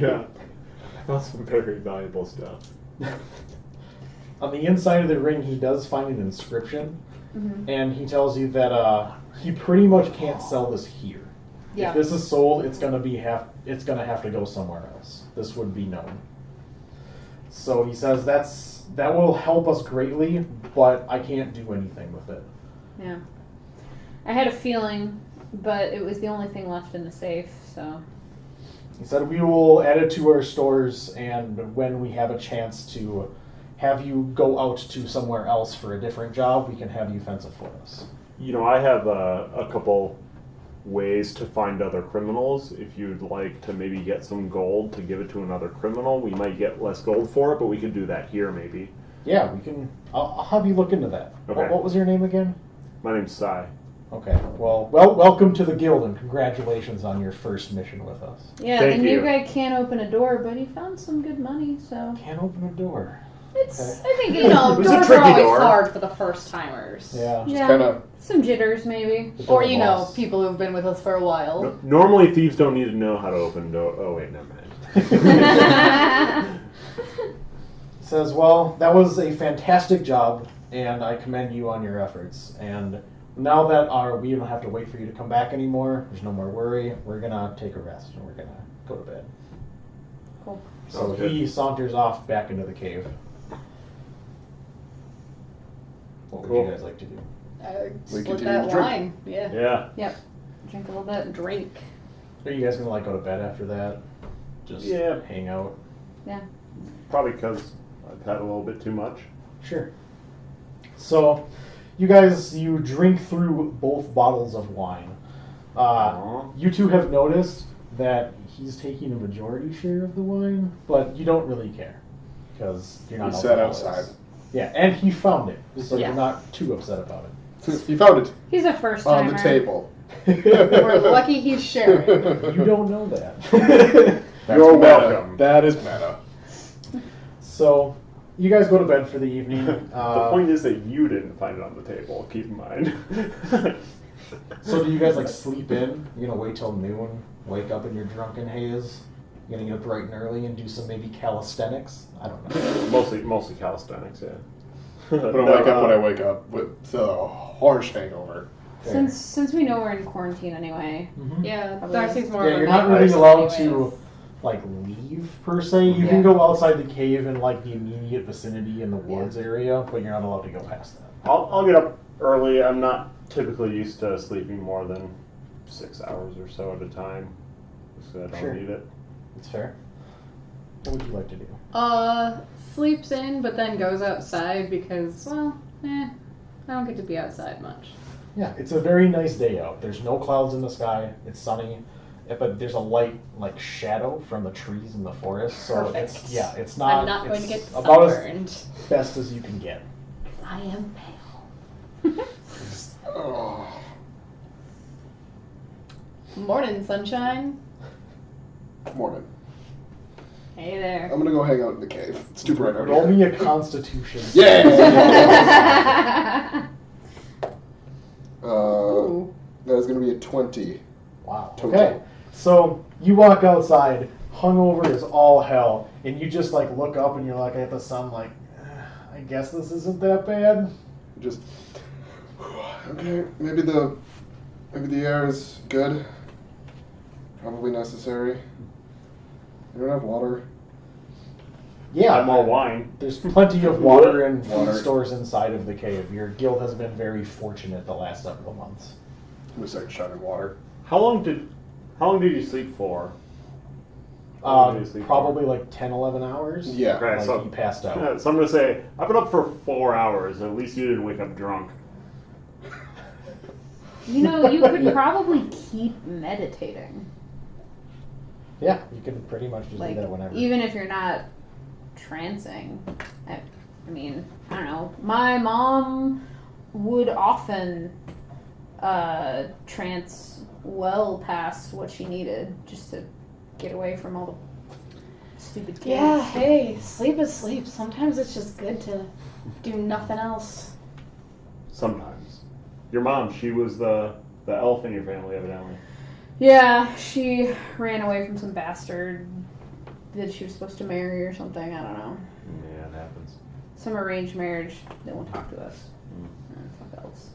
Yeah. That's some very valuable stuff. On the inside of the ring, he does find an inscription, and he tells you that he pretty much can't sell this here. Yeah. If this is sold, it's gonna have to go somewhere else. This would be known. So he says that will help us greatly, but I can't do anything with it. Yeah. I had a feeling, but it was the only thing left in the safe, so. He said we will add it to our stores, and when we have a chance to have you go out to somewhere else for a different job, we can have you fence it for us. You know, I have a couple ways to find other criminals. If you'd like to maybe get some gold to give it to another criminal, we might get less gold for it, but we could do that here maybe. Yeah, we can. I'll have you look into that. Okay. What was your name again? My name's Sai. Okay. Well, welcome to the guild, and congratulations on your first mission with us. Yeah, Thank the new you. guy can't open a door, but he found some good money, so. Can't open a door. It's, Okay. I think, You know, It was a doors are tricky always door. hard for the first timers. Yeah. yeah, Kinda, some jitters maybe. The Or, door you know, boss. people who've been with us for a while. Normally thieves don't need to know how to open door. Oh wait, never mind. Says, well, that was a fantastic job, and I commend you on your efforts. And now that we don't have to wait for you to come back anymore, there's no more worry, we're gonna take a rest, and we're gonna go to bed. Cool. So Okay. he saunters off back into the cave. What would Cool. you guys like to do? Split continue that to drink. wine. Yeah. Yeah. Drink a little bit. Drink. Are you guys gonna like go to bed after that? Just Yeah. hang out? Probably because I've had a little bit too much. Sure. So, you drink through both bottles of wine. Aw. You two have noticed that he's taking a majority share of the wine, but you don't really care because you're not. He sat alcoholics. outside. Yeah, and he found it, so Yeah. you're not too upset about it. He found it He's a first on timer. the table. We're lucky he's sharing. You don't know that. That's You're meta. welcome. That is meta. So, you guys go to bed for the evening. The point is that you didn't find it on the table. Keep in mind. So do you guys like sleep in? You're gonna wait till noon, wake up in your drunken haze? You're gonna get up bright and early and do some maybe calisthenics? I don't know. mostly calisthenics, yeah. But I wake up when I wake up with a harsh hangover. Fair. Since we know we're in quarantine anyway. Mhm. Yeah, Probably. Darcy's more Yeah, of a you're not night really person allowed anyways. to like leave per se. You Yeah. can go outside the cave in like the immediate vicinity in the woods area, but you're not allowed to go past that. I'll get up early. I'm not typically used to sleeping more than 6 hours or so at a time. So I don't Sure. need it. It's fair. What would you like to do? Sleeps in, but then goes outside because, well, I don't get to be outside much. Yeah, it's a very nice day out. There's no clouds in the sky. It's sunny, but there's a light like shadow from the trees in the forest. So Perfect. it's not. I'm not going to get it's about sunburned. as best as you can get. I am pale. Oh. Morning, sunshine. Morning. Hey there. I'm gonna go hang out in the cave. It's too bright out Roll here. me a Constitution. Yeah! Ooh. That's gonna be a 20. Wow. Total. Okay. So you walk outside, hungover as all hell, and you just like look up and you're like at the sun, like, I guess this isn't that bad. Just okay. Maybe the air is good. Probably necessary. You don't have water. Yeah, Add more wine. there's plenty of water and Water. food stores inside of the cave. Your guild has been very fortunate the last several months. We start shouting water. How long did you sleep for? How long did you sleep Probably like 10, 11 hours. Yeah. Okay, Like so you passed out. So I'm gonna say I've been up for 4 hours. At least you didn't wake up drunk. You know, you could probably keep meditating. Yeah, you can pretty much just Like, do that whenever. even if you're not trancing. I mean, I don't know. My mom would often trance well past what she needed just to get away from all the stupid kids. Yeah, hey, sleep is sleep. Sometimes it's just good to do nothing else. Sometimes. Your mom, she was the elf in your family, evidently. Yeah, she ran away from some bastard that she was supposed to marry or something. I don't know. Yeah, it happens. Some arranged marriage. They won't talk to us. Fuck elves.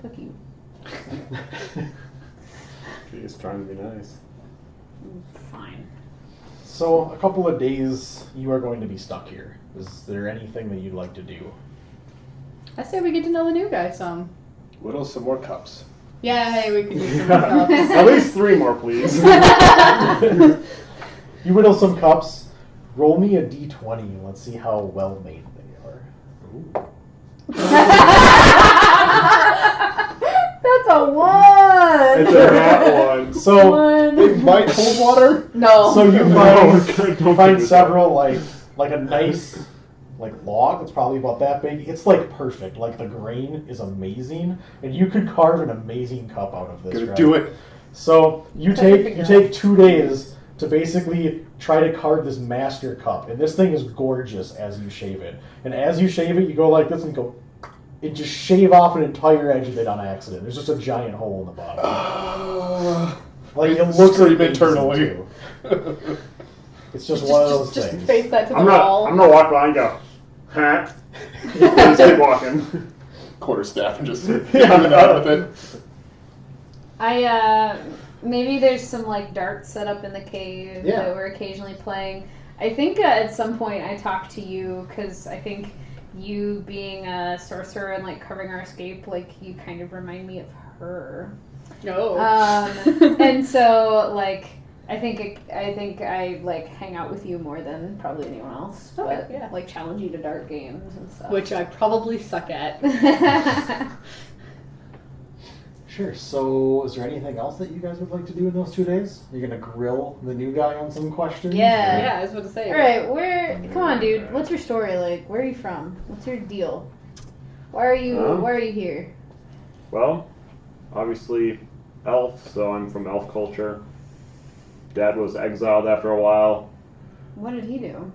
Fuck you. She's trying to be nice. Fine. So, a couple of days you are going to be stuck here. Is there anything that you'd like to do? I say we get to know the new guy some. Whittle some more cups. Yeah, hey, we could do some more cups. At least 3 more, please. You whittle some cups. Roll me a d20. Let's see how well made they are. That's a 1! It's a hat one. So, They might hold water. No. so you No, find, don't find do several, like a nice log. It's probably about that big. It's perfect. Like the grain is amazing, and you could carve an amazing cup out of this. Gonna right? do it. So you Perfect take 2 days to basically try to carve this master cup, and this thing is gorgeous as you shave it. And as you shave it, you go like this and go, and just shave off an entire edge of it on accident. There's just a giant hole in the bottom. Like it looks Scream amazing, internally. too. It's just one of those Just things. face that to the I'm wall. gonna walk by and go, hat. Just keep walking. Quarterstaff and just Yeah, hanging out with it. Maybe there's some darts set up in the cave Yeah. that we're occasionally playing. I think at some point I talked to you because I think you being a sorcerer and covering our escape, you kind of remind me of her. No. And so I think I hang out with you more than probably anyone else. Okay, But yeah. challenge you to dart games and stuff. Which I probably suck at. Sure. So, is there anything else that you guys would like to do in those 2 days? You're gonna grill the new guy on some questions? Yeah. Yeah, I was about to say. All right, come on, dude. What's your story like? Where are you from? What's your deal? Why are you here? Well, obviously, elf, so I'm from elf culture. Dad was exiled after a while. What did he do?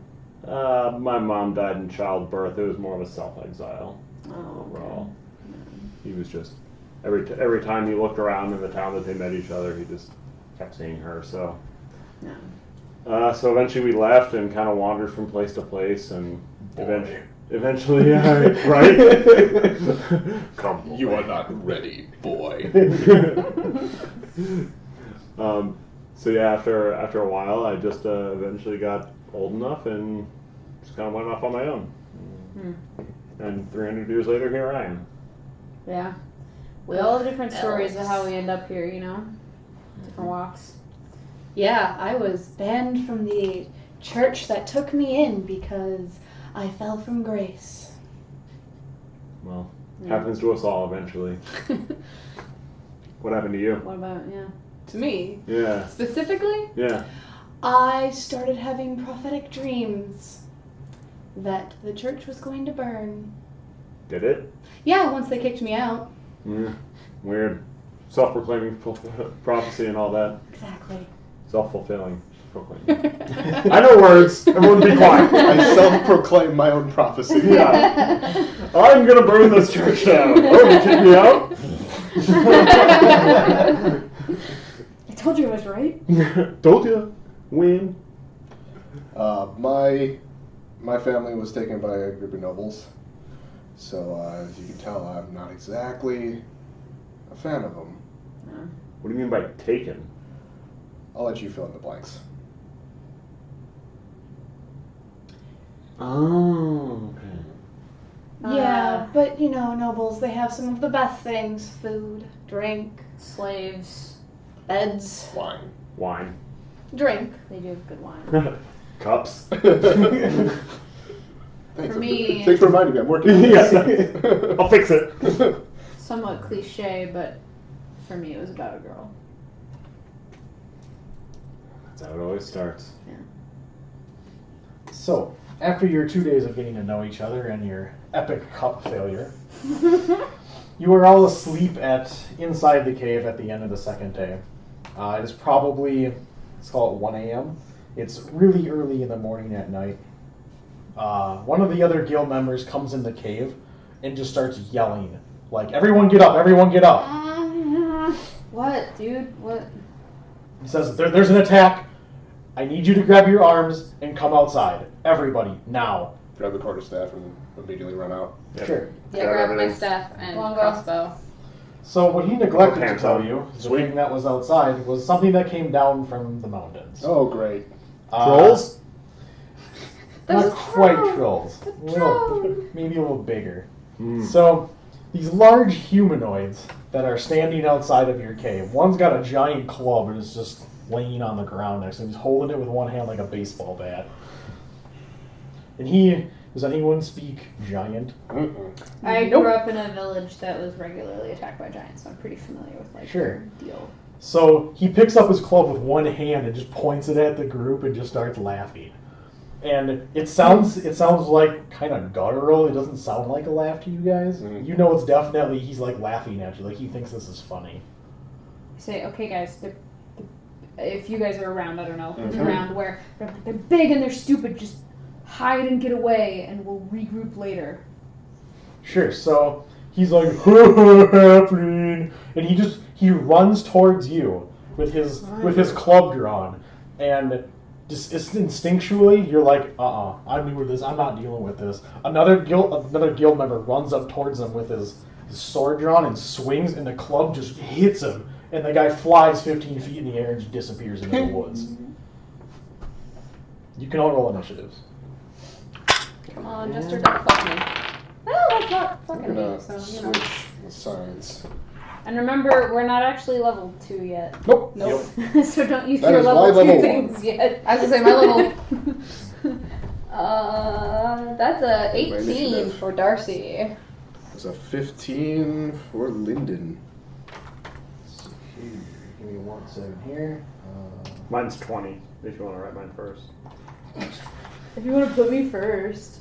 My mom died in childbirth. It was more of a self-exile Oh, overall. He was just every time he looked around in the town that they met each other, he just kept seeing her. So, so eventually we left and kind of wandered from place to place, and eventually, yeah, right? Come, You are not ready, boy. So yeah, after a while, I just eventually got old enough and just kind of went off on my own. And 300 years later, here I am. Yeah. We all have different stories of how we end up here, Different walks. Yeah, I was banned from the church that took me in because I fell from grace. Well, happens to us all eventually. What happened to you? What about, To me, Yeah, specifically, yeah. I started having prophetic dreams that the church was going to burn. Did it? Yeah, once they kicked me out. Weird. Self-proclaiming prophecy and all that. Exactly. Self-fulfilling. Proclaiming. I know words. Everyone be quiet. I self-proclaim my own prophecy. Yeah. I'm gonna burn this church down. Oh, you kicked me out? I told you I was right. Told you. Win. My family was taken by a group of nobles, so as you can tell, I'm not exactly a fan of them. What do you mean by taken? I'll let you fill in the blanks. Oh, okay. Yeah, but you know, nobles, they have some of the best things: food, drink, Slaves. beds, Wine. Wine. drink. They do have good wine. Cups. Thanks For me- Thanks for reminding me. I'm working on Yes. this. I'll fix it. Somewhat cliche, but for me it was about a girl. That's how it always starts. So, after your 2 days of getting to know each other and your epic cup failure, you are all asleep inside the cave at the end of the second day. It is probably, let's call it 1 a.m. It's really early in the morning at night. One of the other guild members comes in the cave and just starts yelling, like, "Everyone get up, everyone get up." What, dude? What? He says, there's an attack. I need you to grab your arms and come outside. Everybody, now. Grab the quarterstaff and immediately run out. Yep. Sure. Yeah, grab my staff and Longbow. crossbow. So what he neglected to Pants tell on. you, the Sweet. thing that was outside, was something that came down from the mountains. Oh, great. Trolls? There's Not a quite troll. trolls. Maybe a little bigger. Mm. So, these large humanoids that are standing outside of your cave, one's got a giant club and is just laying on the ground next to him. He's holding it with one hand like a baseball bat. And does anyone speak giant? Mm-mm. I Nope. grew up in a village that was regularly attacked by giants, so I'm pretty familiar with like Sure. their deal. So he picks up his club with one hand and just points it at the group and just starts laughing. And it sounds like kind of guttural. It doesn't sound like a laugh to you guys. Mhm. You know it's definitely he's like laughing at you, like he thinks this is funny. I say, okay, guys, if you guys are around, I don't know who's Mhm. around, where they're big and they're stupid. Just hide and get away, and we'll regroup later. Sure. So he's like happening, and he runs towards you with his club drawn, and just instinctually you're like, I'm new with this. I'm not dealing with this. Another guild member runs up towards him with his sword drawn and swings, and the club just hits him, and the guy flies 15 feet in the air and just disappears into the woods. You can all roll initiatives. Come on, Jester, don't fuck me. Well, that's not I'm fucking gonna me, so, you know. switch the signs. And remember, we're not actually level 2 yet, Nope. Nope. so don't use That your is level my 2 level one. things yet. I was gonna say my level. That's a My 18 initiative. for Darcy. There's a 15 for Lyndon. Give me 1 second here. Mine's 20, if you want to write mine first. If you want to put me first.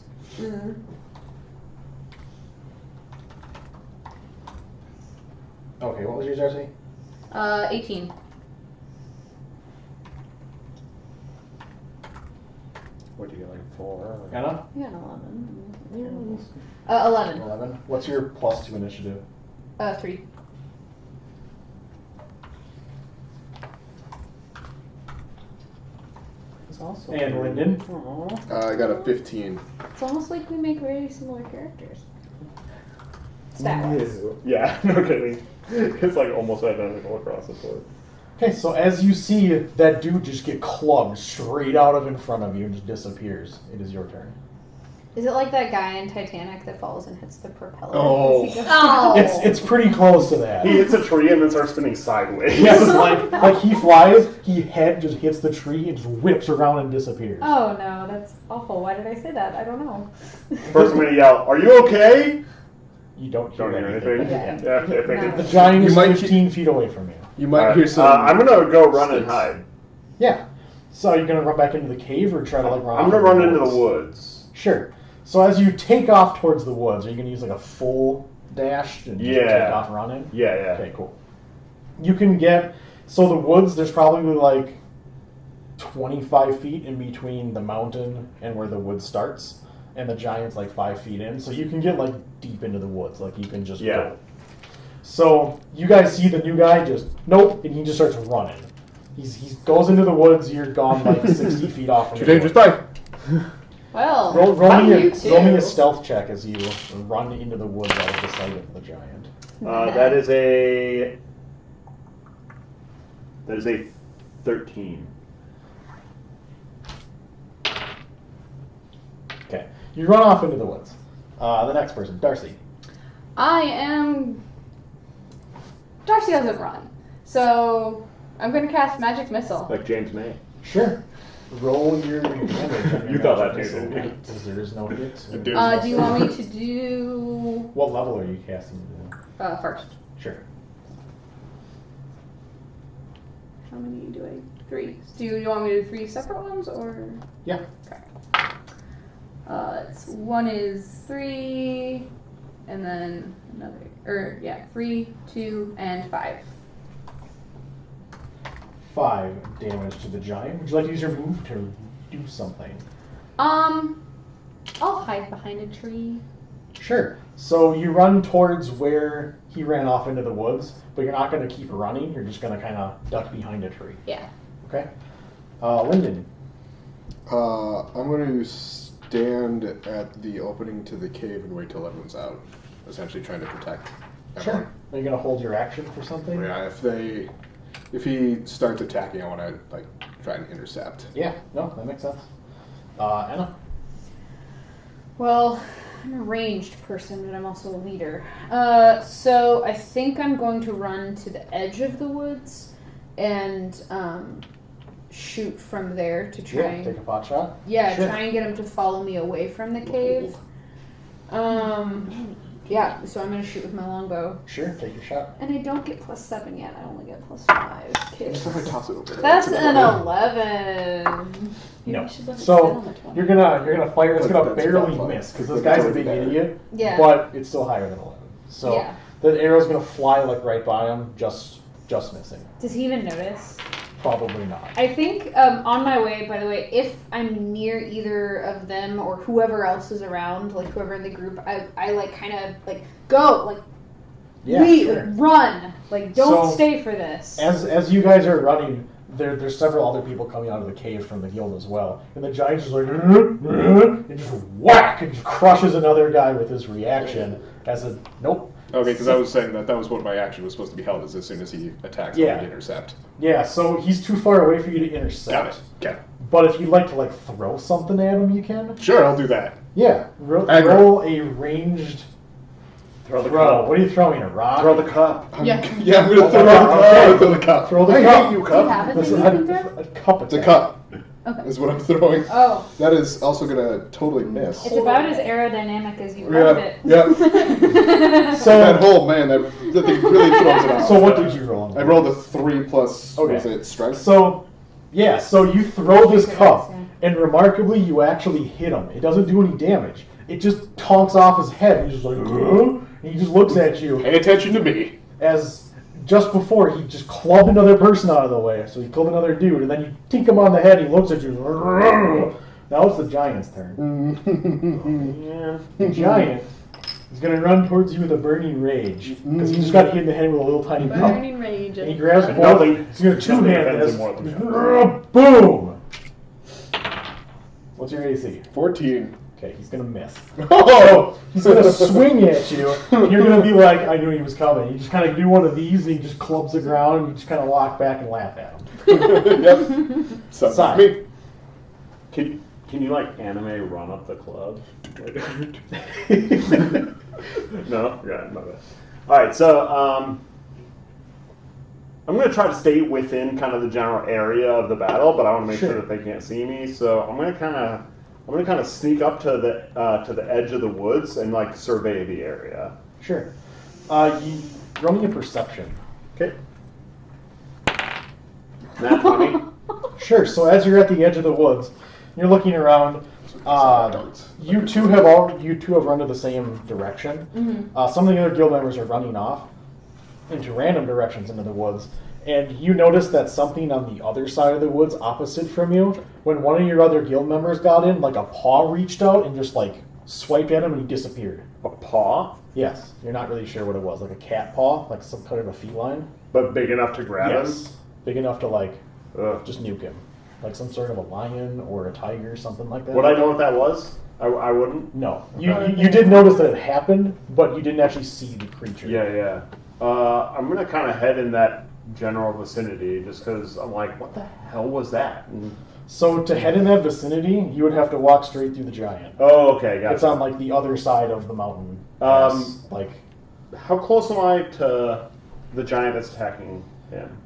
Okay, what was yours, Darcy? 18. What do you like, 4? Anna? Yeah, 11. 11. 11. What's your plus 2 initiative? 3. It's also And Lyndon? I got a 15. It's almost like we make very similar characters. Stat-wise. Yeah, no kidding. It's like almost identical across the board. Okay, so as you see that dude just get clubbed straight out of in front of you and just disappears, it is your turn. Is it like that guy in Titanic that falls and hits the propeller? Oh. As he goes Oh. down? It's pretty close to that. He hits a tree and then starts spinning sideways. Yes, like he flies, head just hits the tree and just whips around and disappears. Oh no, that's awful. Why did I say that? I don't know. First I'm going to yell, "Are you okay?" You don't hear, Don't hear anything? Yeah. Yeah, okay, thank No. The you. giant You is might 15 feet away from you. You might Alright, hear some. I'm going to go run and sticks. hide. Yeah. So are you gonna run back into the cave or try to like run? I'm off going to run into woods? the woods. Sure. So as you take off towards the woods, are you gonna use like a full dash and just Yeah. take off running? Yeah. Okay, cool. You can get so the woods. There's probably like 25 feet in between the mountain and where the wood starts, and the giant's like 5 feet in. So you can get like deep into the woods. Like you can just Yeah. go. So you guys see the new guy just nope, and he just starts running. He goes into the woods. You're gone like 60 feet off. From Too the dangerous, woods. die. Well, Roll fuck me you roll me too. a stealth check as you run into the woods out of the sight of the giant. That is a 13. Okay. You run off into the woods. The next person, Darcy. Darcy doesn't run. So I'm going to cast Magic Missile. Like James May. Sure. Roll your damage. On your You thought that magic too, missile, didn't you? because there is no hit. It Do you want me to do What level are you casting it in? first? Sure. How many do I? 3. Do you want me to do 3 separate ones or? Yeah. Okay. One is 3, and then another, 3, 2, and 5. 5 damage to the giant. Would you like to use your move to do something? I'll hide behind a tree. Sure. So you run towards where he ran off into the woods, but you're not going to keep running. You're just going to kind of duck behind a tree. Yeah. Okay. Lyndon. I'm going to stand at the opening to the cave and wait till everyone's out. Essentially trying to protect everyone. Sure. Are you going to hold your action for something? Yeah, if he starts attacking, I want to try and intercept. Yeah. No, that makes sense. Anna. Well, I'm a ranged person, but I'm also a leader. So I think I'm going to run to the edge of the woods and shoot from there to try and take a pot shot. yeah, Sure. try and get him to follow me away from the cave. Yeah, so I'm gonna shoot with my longbow. Sure, take your shot. And I don't get +7 yet. I only get +5. Just if I toss it over there. That's an 11. No. You should let it sit So on the 20. you're gonna fire. It's gonna That's barely about miss because fine. this guy's a That's big better. idiot. Yeah. But it's still higher than 11. So Yeah. the arrow's gonna fly right by him, just missing. Does he even notice? Probably not. I think on my way, by the way, if I'm near either of them or whoever else is around, like whoever in the group, I kind of go, Yeah, leave, sure. run, don't So, stay for this. As you guys are running, there's several other people coming out of the cave from the guild as well, and the giant just and just whack and just crushes another guy with his reaction as a nope. Okay, because I was saying that was what my action was supposed to be held, is as soon as he attacks, Yeah. I would intercept. Yeah, so he's too far away for you to intercept. Got it. Okay. But if you'd like to throw something at him, you can. Sure, I'll do that. Yeah, roll a ranged Throw the throw. cup. What are you throwing? A rock? Throw the cup. Yeah. Yeah, I'm gonna throw Okay. the cup. Throw the I cup. hate you, Do you cup. have it That's that you can throw? a cup. It's a attack. cup. Okay. Is what I'm throwing. Oh, That is also gonna totally miss. it's about as aerodynamic as you love it. Yeah. So That hole, man, that thing really throws it off. So what did you roll? I rolled a 3 plus, Okay. what was it, strength? So you throw this cup, Yeah. and remarkably, you actually hit him. It doesn't do any damage. It just tonks off his head. And he's just and he just looks at you Pay attention to me. as just before he just clubbed another person out of the way. So he clubbed another dude, and then you tink him on the head. He looks at you. Now it's the giant's turn. Yeah, the giant is going to run towards you with a burning rage because he just got hit in the head with a little tiny cup. Burning rage. And he grabs And both. nothing- He's going to nothing two-hand offends this. him more than Boom! What's your AC? 14. Okay, he's going to miss. Oh! He's going to swing at you, and you're going to be like, I knew he was coming. You just kind of do one of these, and he just clubs the ground, and you just kind of walk back and laugh at him. Yep. Sounds like me. Can you anime run up the club? No? Yeah, my bad. Alright, so I'm going to try to stay within kind of the general area of the battle, but I want to make sure Sure. that they can't see me. So I'm going to kind of sneak up to the edge of the woods and survey the area. Sure. You roll me a perception. Okay. Nat 20. Sure. So as you're at the edge of the woods, you're looking around. Darts. You two have run to the same direction. Some of the other guild members are running off into random directions into the woods, and you notice that something on the other side of the woods, opposite from you, when one of your other guild members got in, a paw reached out and just swiped at him, and he disappeared. A paw? Yes, you're not really sure what it was, like a cat paw, like some kind of a feline. But big enough to grab Yes, big enough to him? just nuke him, like some sort of a lion or a tiger, something like that. Would I know what that was? I wouldn't? No, Okay. you did notice that it happened, but you didn't actually see the creature. Yeah. I'm gonna kind of head in that general vicinity, just because I'm like, what the hell was that? And, So to head in that vicinity, you would have to walk straight through the giant. oh, okay, gotcha. It's on like the other side of the mountain. Um, like How close am I to the giant that's attacking him?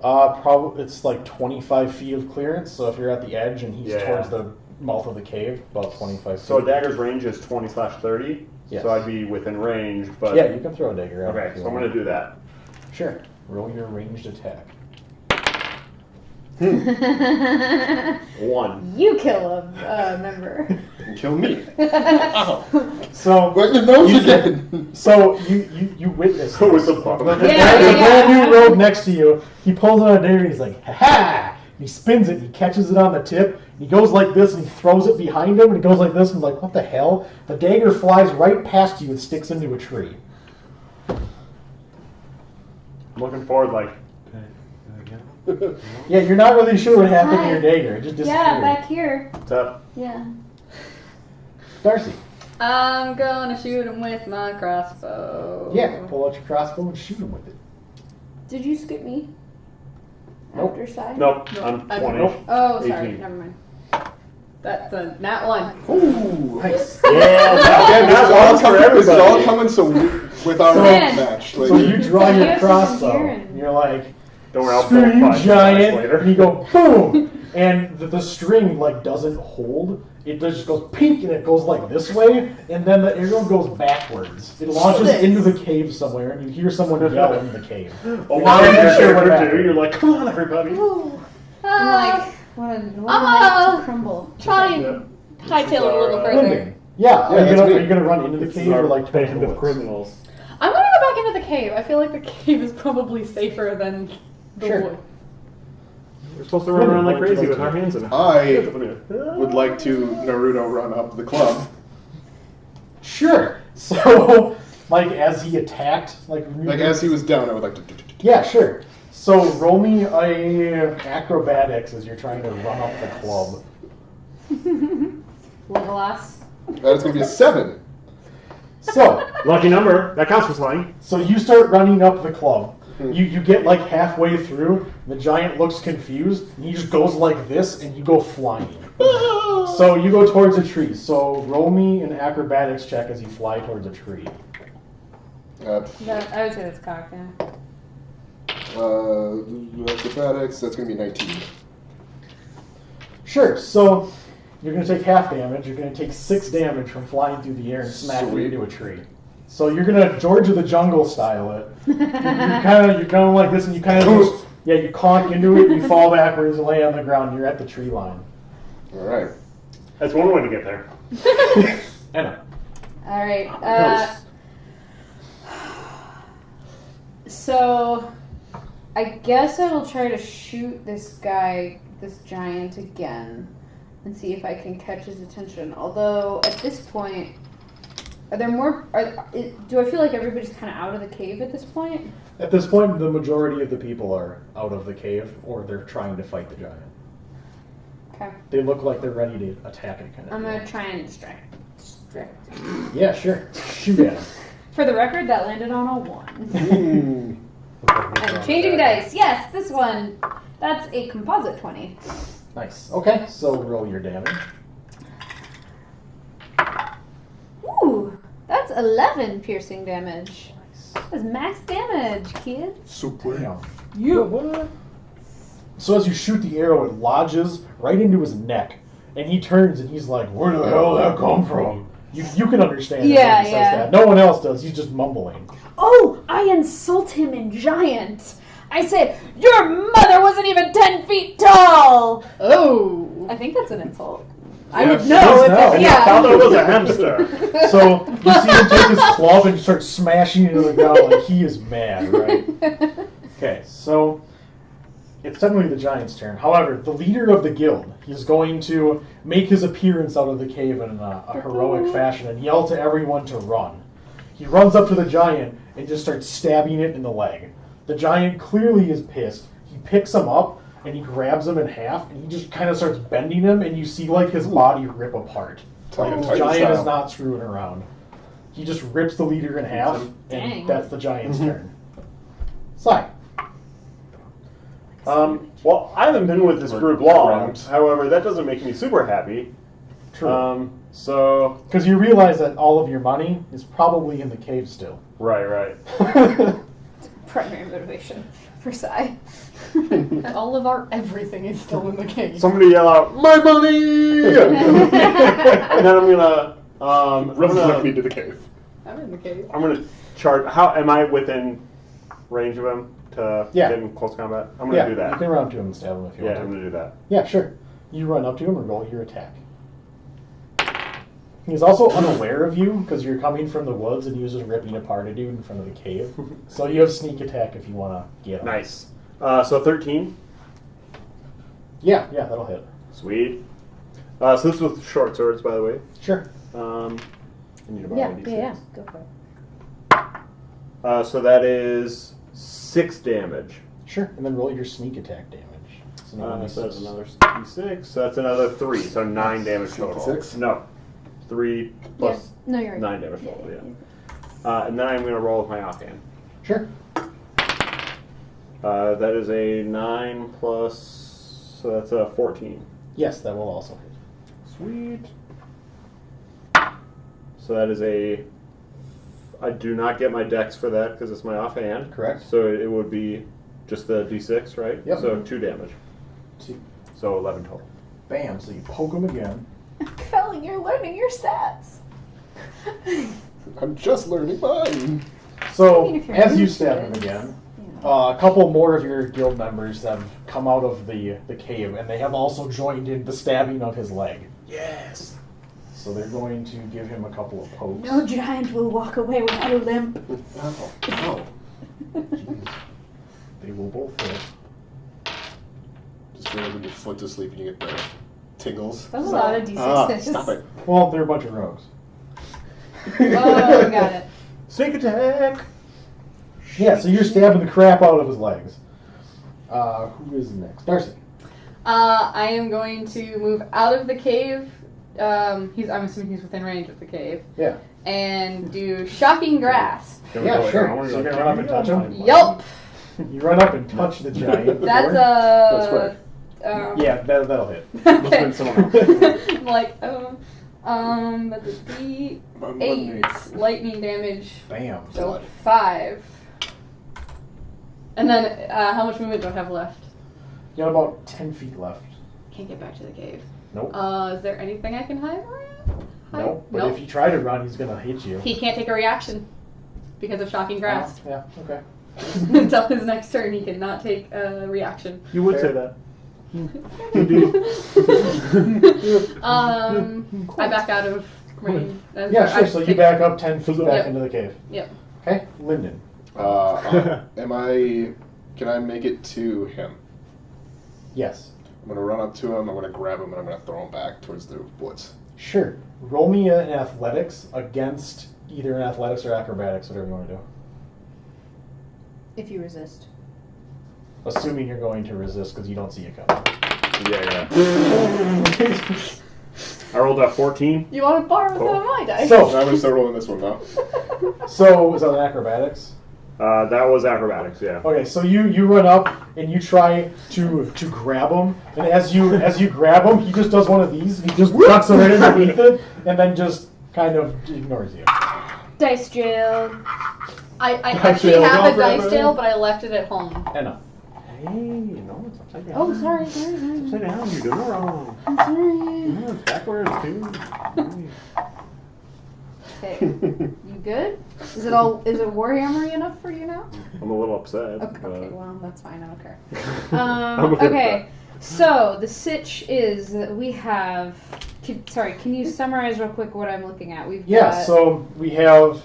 probably it's like 25 feet of clearance. So if you're at the edge and he's Yeah. towards the mouth of the cave, about 25 feet. So a dagger's range is 20/30. Yes. So I'd be within range, but Yeah, you can throw a dagger out. okay. if you So I'm want. gonna do that. Sure. Roll your ranged attack. 1. You kill a member. And kill me. So But your nose again. So you witness Who was this. the bottom? The Yeah, brand new rogue next to you, he pulls out a dagger and he's like, ha ha! He spins it, he catches it on the tip, he goes like this and he throws it behind him and he goes like this and like, what the hell? The dagger flies right past you and sticks into a tree. I'm looking forward, like, Yeah, you're not really sure what happened to your dagger. It just disappeared. Yeah, back here. tough. Yeah. Darcy. I'm gonna shoot him with my crossbow. Yeah, pull out your crossbow and shoot him with it. Did you skip me? Nope. After side? Nope, I'm I'm- 20. Nope. Oh, sorry. 18. Never mind. That's a nat 1. Ooh. Nice. Yeah, Again, this is all for coming. This is all everybody. coming. So with our Man. match, like, So you draw your Yes, crossbow. I'm hearing. And you're like, Don't worry, I'll screw pull you, 5 giant. later. And you go, boom. And the string like doesn't hold. It just goes pink and it goes like this way. And then the arrow goes backwards. It launches into the cave somewhere and you hear someone yell in the cave. Oh, You're wow, not even you're sure what sure happened. You're like, come on, everybody. I'm like, what a night to crumble. Try and Yeah. hightail it a little This further. Linden. Yeah, Yeah, that's are me. you gonna run into the This cave is or our like band into the of woods? criminals. I'm gonna go back into the cave. I feel like the cave is probably safer than the Sure. wood. We're supposed to run around like crazy with our hands in it. I would like to Naruto run up the club. Sure. So, like as he attacked, like As he was down, I would like to. Yeah, sure. So roll me a acrobatics as you're trying to run up the club. Legolas. That's gonna be a 7. So, Lucky number. That counts for flying. so you start running up the club. You get like halfway through. The giant looks confused. And he just goes like this, and you go flying. So you go towards a tree. So roll me an acrobatics check as you fly towards a tree. I would say that's cocked, yeah. Acrobatics. That's gonna be 19. Sure. So you're going to take half damage. You're going to take 6 damage from flying through the air and smacking Sweet. into a tree. So you're going to George of the Jungle style it. You're going like this, and you kind of just, you conk into it, and you fall backwards and lay on the ground. You're at the tree line. All right. That's one way to get there. I know. Alright, so I guess I will try to shoot this guy, this giant again, and see if I can catch his attention. Although at this point, are there more? Do I feel like everybody's kind of out of the cave at this point? At this point, the majority of the people are out of the cave, or they're trying to fight the giant. Okay, They look like they're ready to attack it, kind of. I'm gonna try and distract. Yeah, sure. Shoot at him. For the record, that landed on a 1. Ooh. I'm changing dice. Yes, this one. That's a composite 20. Nice. Okay, so roll your damage. Ooh, that's 11 piercing damage. That's max damage, kids. Super. Damn. What? So as you shoot the arrow, it lodges right into his neck, and he turns and he's like, "Where the hell did that come from?" You can understand it when Yeah, he says yeah. that. No one else does. He's just mumbling. Oh, I insult him in giant. I say, your mother wasn't even 10 feet tall. Oh. I think that's an insult. I Yeah, would she know does if know. it, I thought yeah. it was a hamster. So you see him take his club and start smashing into the ground like he is mad, right? Okay, so it's technically the giant's turn. However, the leader of the guild, he's going to make his appearance out of the cave in a heroic fashion and yell to everyone to run. He runs up to the giant and just starts stabbing it in the leg. The giant clearly is pissed. He picks him up and he grabs him in half and he just kind of starts bending him and you see like his body rip apart. Like the Titan giant style. is not screwing around. He just rips the leader in half Dang. and that's the giant's turn. Sai. Well, I haven't been with this group long. However, that doesn't make me super happy. True. So Because you realize that all of your money is probably in the cave still. right. Primary motivation for Sai. All of our everything is still in the cave. Somebody yell out, "My money!" and then I'm gonna Reflect me to the cave. I'm in the cave. I'm gonna charge. How am I within range of him to Yeah. get in close combat? I'm gonna do You that. can run up to him and stab him if you Yeah, want I'm to. gonna do that. Yeah, sure. You run up to him and roll your attack. He's also unaware of you because you're coming from the woods and he was just ripping apart a dude in front of the cave. So you have sneak attack if you want to get him. Nice. So 13. Yeah, that'll hit. Sweet. So this is with short swords, by the way. Sure. I need to borrow Yeah, a D6. yeah, go for it. So that is 6 damage. Sure. And then roll your sneak attack damage. So now So that's another D6. So that's another 3. So 9 damage total. 6? No. 3 plus No, you're right. 9 damage total, yeah. And then I'm going to roll with my offhand. Sure. That is a 9 plus, so that's a 14. Yes, that will also hit. Sweet. So that is I do not get my dex for that because it's my offhand. Correct. So it would be just the d6, right? Yep. So 2 damage. 2. So 11 total. Bam. So you poke him again. Kelly, you're learning your stats. I'm just learning mine. So, I mean, if you're as you used to stab it, him again, you know. a couple more of your guild members have come out of the cave, and they have also joined in the stabbing of his leg. Yes. So they're going to give him a couple of pokes. No giant will walk away without a limp. Oh. Jeez. They will both hit. Just feel like your foot to sleep and you get the tingles. That was a lot of D6s. Stop it. Well, they're a bunch of rogues. Oh, got it. Sneak attack. Yeah, so you're stabbing the crap out of his legs. Who is next? Darcy. I am going to move out of the cave. I'm assuming he's within range of the cave. Yeah. And do shocking grasp. Yeah, sure. So you're gonna run up and touch him? Yup. You run up and touch the giant. That's That's a. right. Yeah, that'll hit. Okay. someone else. I'm like, that's a D8 lightning damage. Bam. So 5. And then, how much movement do I have left? You got about 10 feet left. Can't get back to the cave. Nope. Is there anything I can hide around? Nope. But Nope. if you try to run, he's gonna hit you. He can't take a reaction because of shocking grasp. Yeah, okay. Until his next turn, he cannot take a reaction. You would Fair. say that. I back out of range. Yeah, sure. So you back up 10 feet back Yep. into the cave. Yep. Okay, Lyndon. Can I make it to him? Yes. I'm gonna run up to him, I'm gonna grab him, and I'm gonna throw him back towards the woods. Sure. Roll me an athletics against either an athletics or acrobatics, whatever you want to do. If you resist. Assuming you're going to resist because you don't see it coming. Yeah. I rolled a 14. You want to borrow some Cool. of my dice? So So, I'm gonna start rolling this one now. so is that an acrobatics? That was acrobatics, yeah. Okay, so you run up and you try to grab him, and as you grab him, he just does one of these. He just ducks right underneath it, and then just kind of ignores you. Dice jail. I Dice actually jail, have don't a dice grab it. jail, but I left it at home. And Hey, no, it's upside down. Oh, sorry. It's upside down. You're doing it wrong. I'm sorry. Yeah, it's backwards, too. Okay. You good? Is it Warhammer enough for you now? I'm a little upset. Okay, well, that's fine. I don't care. I'm okay with Okay, so the sitch is that we have. Can you summarize real quick what I'm looking at? We've yeah, got so we have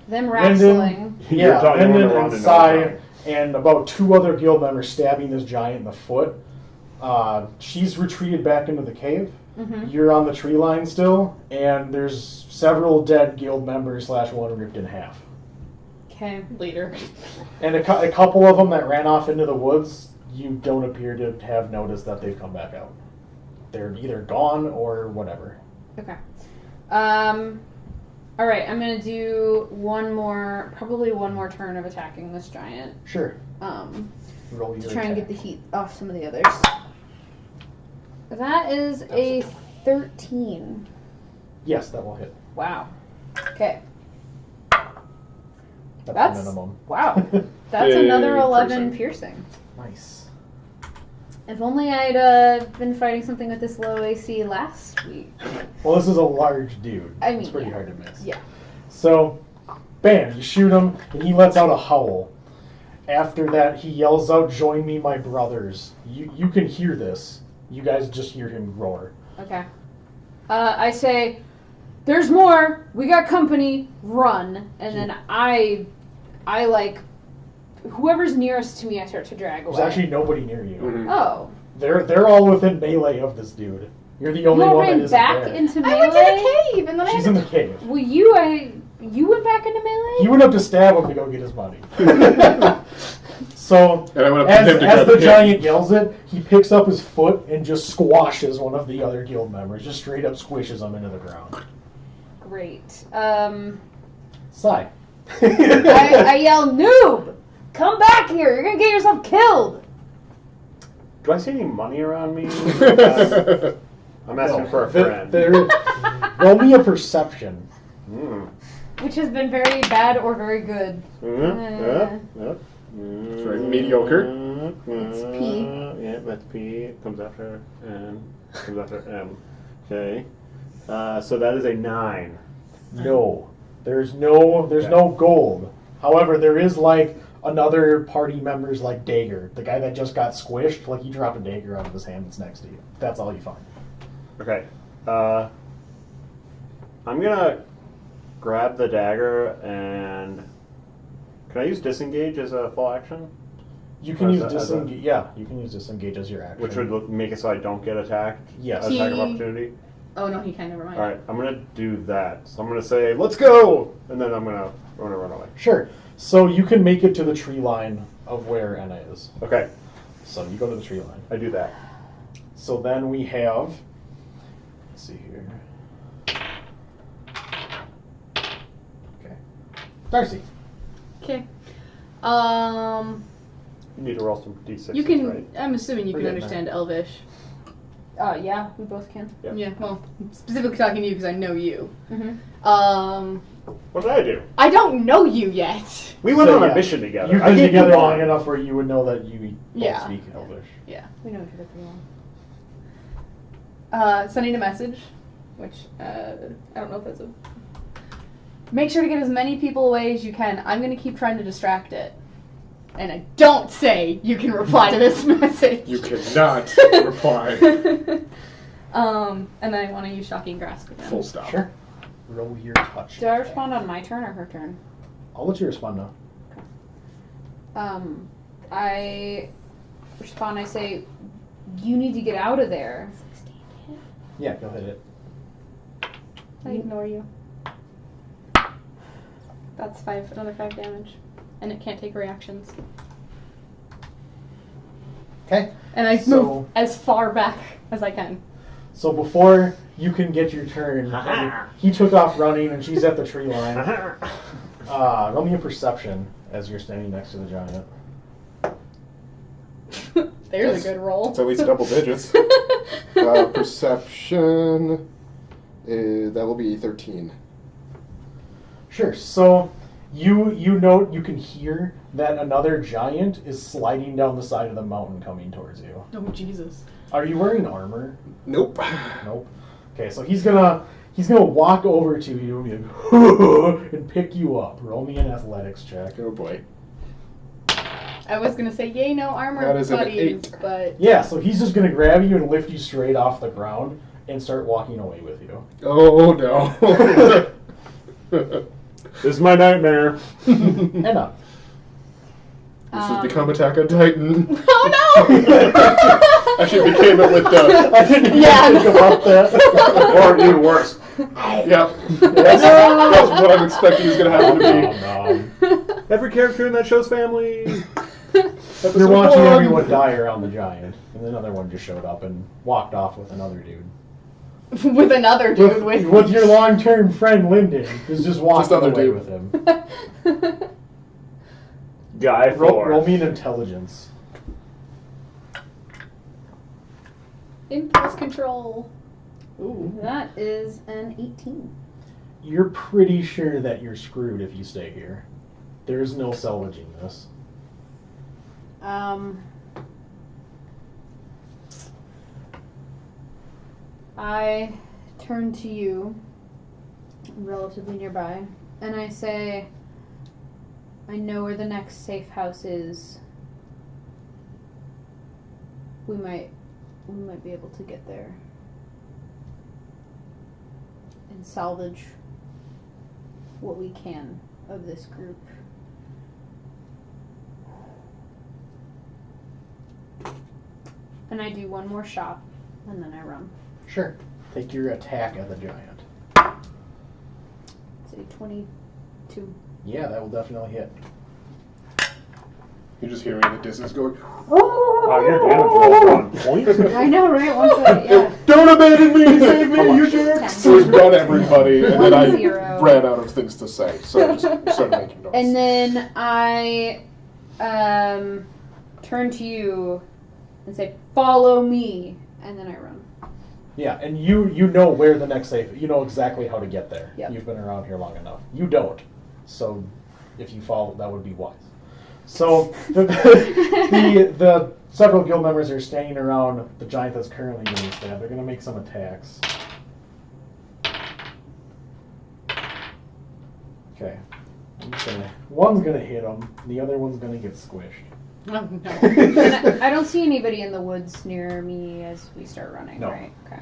them Lyndon, wrestling. yeah, talking Lyndon about and the Sai, Ronda, and about 2 other guild members stabbing this giant in the foot. She's retreated back into the cave. Mm-hmm. You're on the tree line still, and there's several dead guild members / one ripped in half. Okay. Later. And a couple of them that ran off into the woods, you don't appear to have noticed that they've come back out. They're either gone or whatever. Okay. All right, I'm gonna do probably one more turn of attacking this giant. Sure. Roll To your try and get attack. the heat off some of the others. That is a 13. Yes, that will hit. Wow. Okay. That's the minimum. Wow. That's Big another 11 piercing. piercing. Nice. If only I'd been fighting something with this low AC last week. Well, this is a large dude. I mean, it's pretty yeah. hard to miss. Yeah. So, bam, you shoot him, and he lets out a howl. After that, he yells out, "Join me, my brothers." You can hear this. You guys just hear him roar. Okay. I say, "There's more. We got company. Run!" And then I like whoever's nearest to me. I start to drag away. There's actually nobody near you. Mhm. Oh, They're all within melee of this dude. You're the only you all one that ran isn't back there. into I melee. went to the cave, and then She's I in had the cave. Well, you went back into melee. He went up to stab him to go get his money. So, And I went up to as him to grab the him. giant yells it, he picks up his foot and just squashes one of the other guild members. Just straight up squishes him into the ground. Great. Sigh. I yell, "Noob! Come back here! You're gonna get yourself killed!" Do I see any money around me? I'm asking No, for a friend. Roll me a perception. Mm. Which has been very bad or very good. It's very mediocre. It's P. Yeah, that's P. It comes after N. Comes after M. Okay. So that is a 9. No. There's no gold. However, there is like another party member's like dagger. The guy that just got squished, like he dropped a dagger out of his hand that's next to you. That's all you find. Okay. I'm gonna grab the dagger and can I use disengage as a full action? You can As use a- as a- disengage. Yeah, you can use disengage as your action. Which would make it so I don't get attacked. Yes. Attack of He- opportunity. Oh no, he can. Never mind. All right, I'm gonna do that. So I'm gonna say, "Let's go," and then I'm gonna run away. Sure. So you can make it to the tree line of where Anna is. Okay, So you go to the tree line. I do that. So then we have. Let's see here. Okay. Darcy. Okay. You need to roll some d6s, You can. right? I'm assuming you We're can getting understand Elvish. Yeah, we both can. Yeah. Yeah. Well, specifically talking to you because I know you. Mm-hmm. What did I do? I don't know you yet. We went So, on a yeah. mission together. You've I been gave you together long wine. enough where you would know that you both Yeah. speak Elvish. We know each other pretty well. Sending a message, which I don't know if that's a. Make sure to get as many people away as you can. I'm going to keep trying to distract it. And I don't say you can reply to this message. You cannot reply. And then I want to use Shocking Grasp again. Full stop. Sure. Roll your touch. Do I respond on my turn or her turn? I'll let you respond now. I respond. I say, "You need to get out of there." Yeah, go hit it. I ignore you. That's another 5 damage. And it can't take reactions. Okay. And I So- move as far back as I can. So before you can get your turn, he took off running and she's at the tree line. Roll me a perception as you're standing next to the giant. There's Yes. a good roll. It's at least double digits. Perception. That will be 13. Sure. So you note, you can hear that another giant is sliding down the side of the mountain coming towards you. Oh, Jesus. Are you wearing armor? Nope. Nope. Okay, so he's gonna walk over to you and be like, and pick you up. Roll me an athletics check. Oh boy. I was going to say, yay, no armor That is an buddies, 8. but... Yeah, so he's just gonna grab you and lift you straight off the ground and start walking away with you. Oh no. This is my nightmare. Anna. This has become Attack on Titan. Oh no! Actually, became it with the. I didn't even Yeah. think about that. Or even worse. Yeah. That's what I'm expecting is going to happen to me. Oh, no. Every character in that show's family. You're watching everyone die around the giant, and another one just showed up and walked off with another dude. with another dude with your long-term friend Lyndon, who's just walking other away dude. with him. Guy four. Roll me an intelligence. Impulse control. Ooh, that is an 18. You're pretty sure that you're screwed if you stay here. There's no salvaging this. I turn to you, relatively nearby, and I say, I know where the next safe house is. We might be able to get there and salvage what we can of this group. And I do one more shot, and then I run. Sure. Take your attack at the giant. Say 22. Yeah, that will definitely hit. You just hear me in the distance going, Wow, your damage roll's on point. I know, right? Once I, yeah. "Don't abandon me! Save me, you jerks!" 10. So we've got everybody, and then I 1-0. ran out of things to say, so I just started making noise. And then I turn to you and say, "Follow me," and then I run. Yeah, and you know where the next safe. You know exactly how to get there. Yep. You've been around here long enough. You don't. So, if you follow, that would be wise. So the several guild members are standing around the giant that's currently being stabbed. They're going to make some attacks. Okay. One's going to hit him. The other one's going to get squished. Oh, no. And I don't see anybody in the woods near me as we start running, No. right? Okay.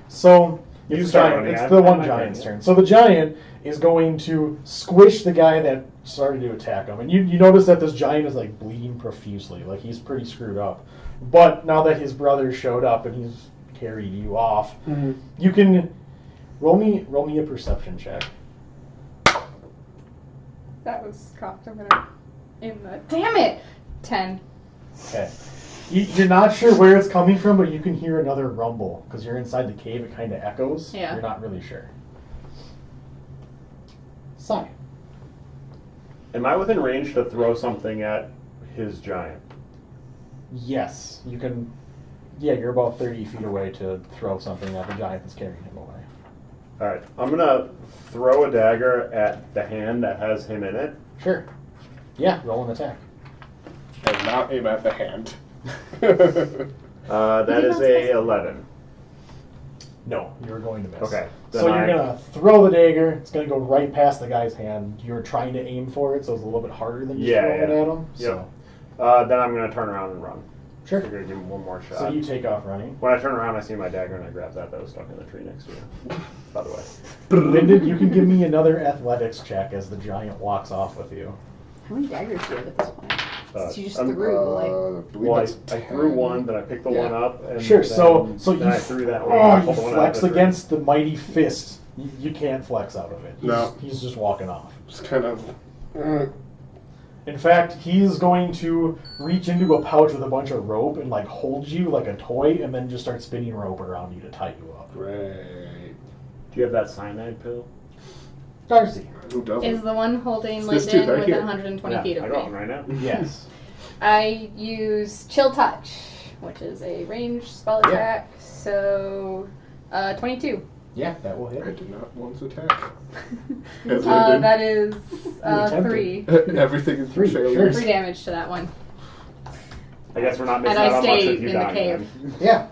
So You it's start giant. running. It's I- the I one might giant's run, yeah. turn. So the giant is going to squish the guy that started to attack him, and you notice that this giant is like bleeding profusely, like he's pretty screwed up. But now that his brother showed up and he's carried you off, you can roll me a perception check. That was cocked over there. In the damn it. 10. Okay. You're not sure where it's coming from, but you can hear another rumble because you're inside the cave. It kind of echoes. Yeah. You're not really sure. Sigh. Am I within range to throw something at his giant? Yes, you can. Yeah, you're about 30 feet away to throw something at the giant that's carrying him away. Alright, I'm gonna throw a dagger at the hand that has him in it. Sure. Yeah, roll an attack. And not aim at the hand. That is a 11. No, you're going to miss. Okay. So then you're gonna throw the dagger. It's gonna go right past the guy's hand. You're trying to aim for it, so it's a little bit harder than just throwing it at him. Yep. So Then I'm gonna turn around and run. sure. I'm gonna give him one more shot. So you take off running. When I turn around, I see my dagger and I grab that was stuck in the tree next to you. By the way. Lyndon, you can give me another athletics check as the giant walks off with you. How many daggers do you have at this point? You just I'm- threw, like... I believe Well, that's I threw 10. one, then I picked the Yeah. one up, and Sure. then, So then you I threw that one. Oh, and I you pulled the one out flex of the tree. against the mighty fist. You can't flex out of it. No. He's just walking off. Just kind of. In fact, he's going to reach into a pouch with a bunch of rope and like hold you like a toy, and then just start spinning rope around you to tie you up. Great. Do you have that cyanide pill? Darcy. Who doesn't? Is the one holding It's this too, Lyndon right within here. 120 Yeah, feet I of got me? one right now. Yes. I use Chill Touch, which is a ranged spell Yeah. attack. So, 22. Yeah, that will I hit. did not once attack. As I did. That is attempted. 3. Everything is Three, failure. sure. 3 damage to that one. I guess we're not And missing I out on much stay if you in the die. cave. then. Yeah.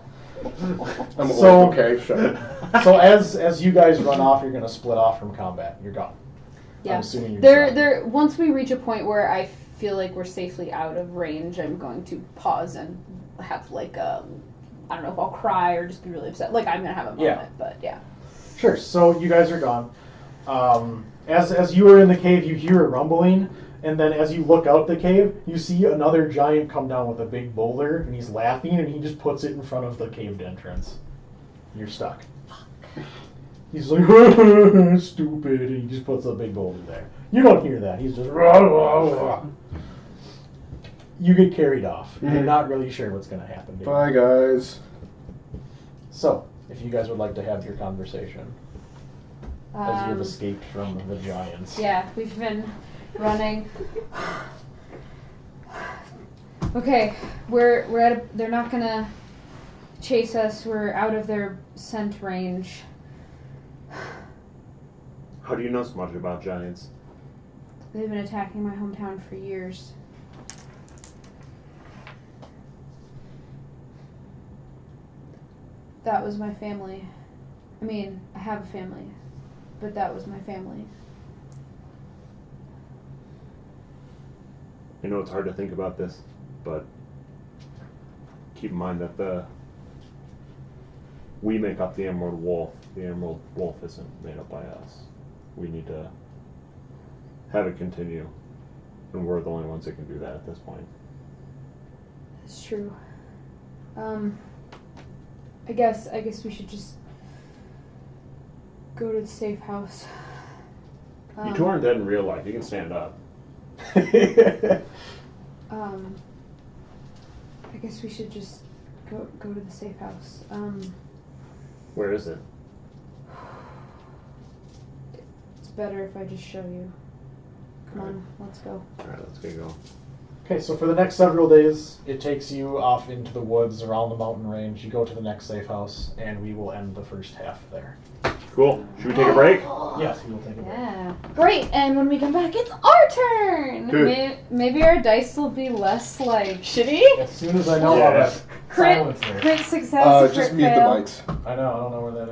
I'm So- okay, shut it. So as you guys run off, you're gonna split off from combat. You're gone. Yeah. I'm assuming you're gone. There. Once we reach a point where I feel like we're safely out of range, I'm going to pause and have like I don't know if I'll cry or just be really upset. Like I'm gonna have a moment, Yeah. but yeah. Sure. So you guys are gone. As you are in the cave, you hear a rumbling, and then as you look out the cave, you see another giant come down with a big boulder, and he's laughing, and he just puts it in front of the caved entrance. You're stuck. He's like, stupid, and he just puts a big boulder there. You don't hear that. He's just, rah, rah, rah. You get carried off. You're not really sure what's going to happen. to you. Bye, guys. So, if you guys would like to have your conversation, as you've escaped from the giants. Yeah, we've been running. Okay, we're at a, they're not gonna chase us. We're out of their scent range. How do you know so much about giants? They've been attacking my hometown for years. That was my family. I mean, I have a family, but that was my family. I know it's hard to think about this, but keep in mind that we make up the Emerald Wolf. The Emerald Wolf isn't made up by us. We need to have it continue, and we're the only ones that can do that at this point. That's true. I guess we should just go to the safe house. You two aren't dead in real life. You can stand up. I guess we should just go to the safe house. Where is it? It's better if I just show you. Come on, let's go. Alright, let's get going. Okay, so for the next several days, it takes you off into the woods around the mountain range. You go to the next safe house, and we will end the first half there. Cool. Should we take a break? Yes, we will take a break. Yeah. Great, and when we come back, it's our turn! Good. Maybe our dice will be less like Shitty? As soon as I know Yeah. of it, crit, silence there. crit success, Just crit mute the fail. mics. I know, I don't know where that is.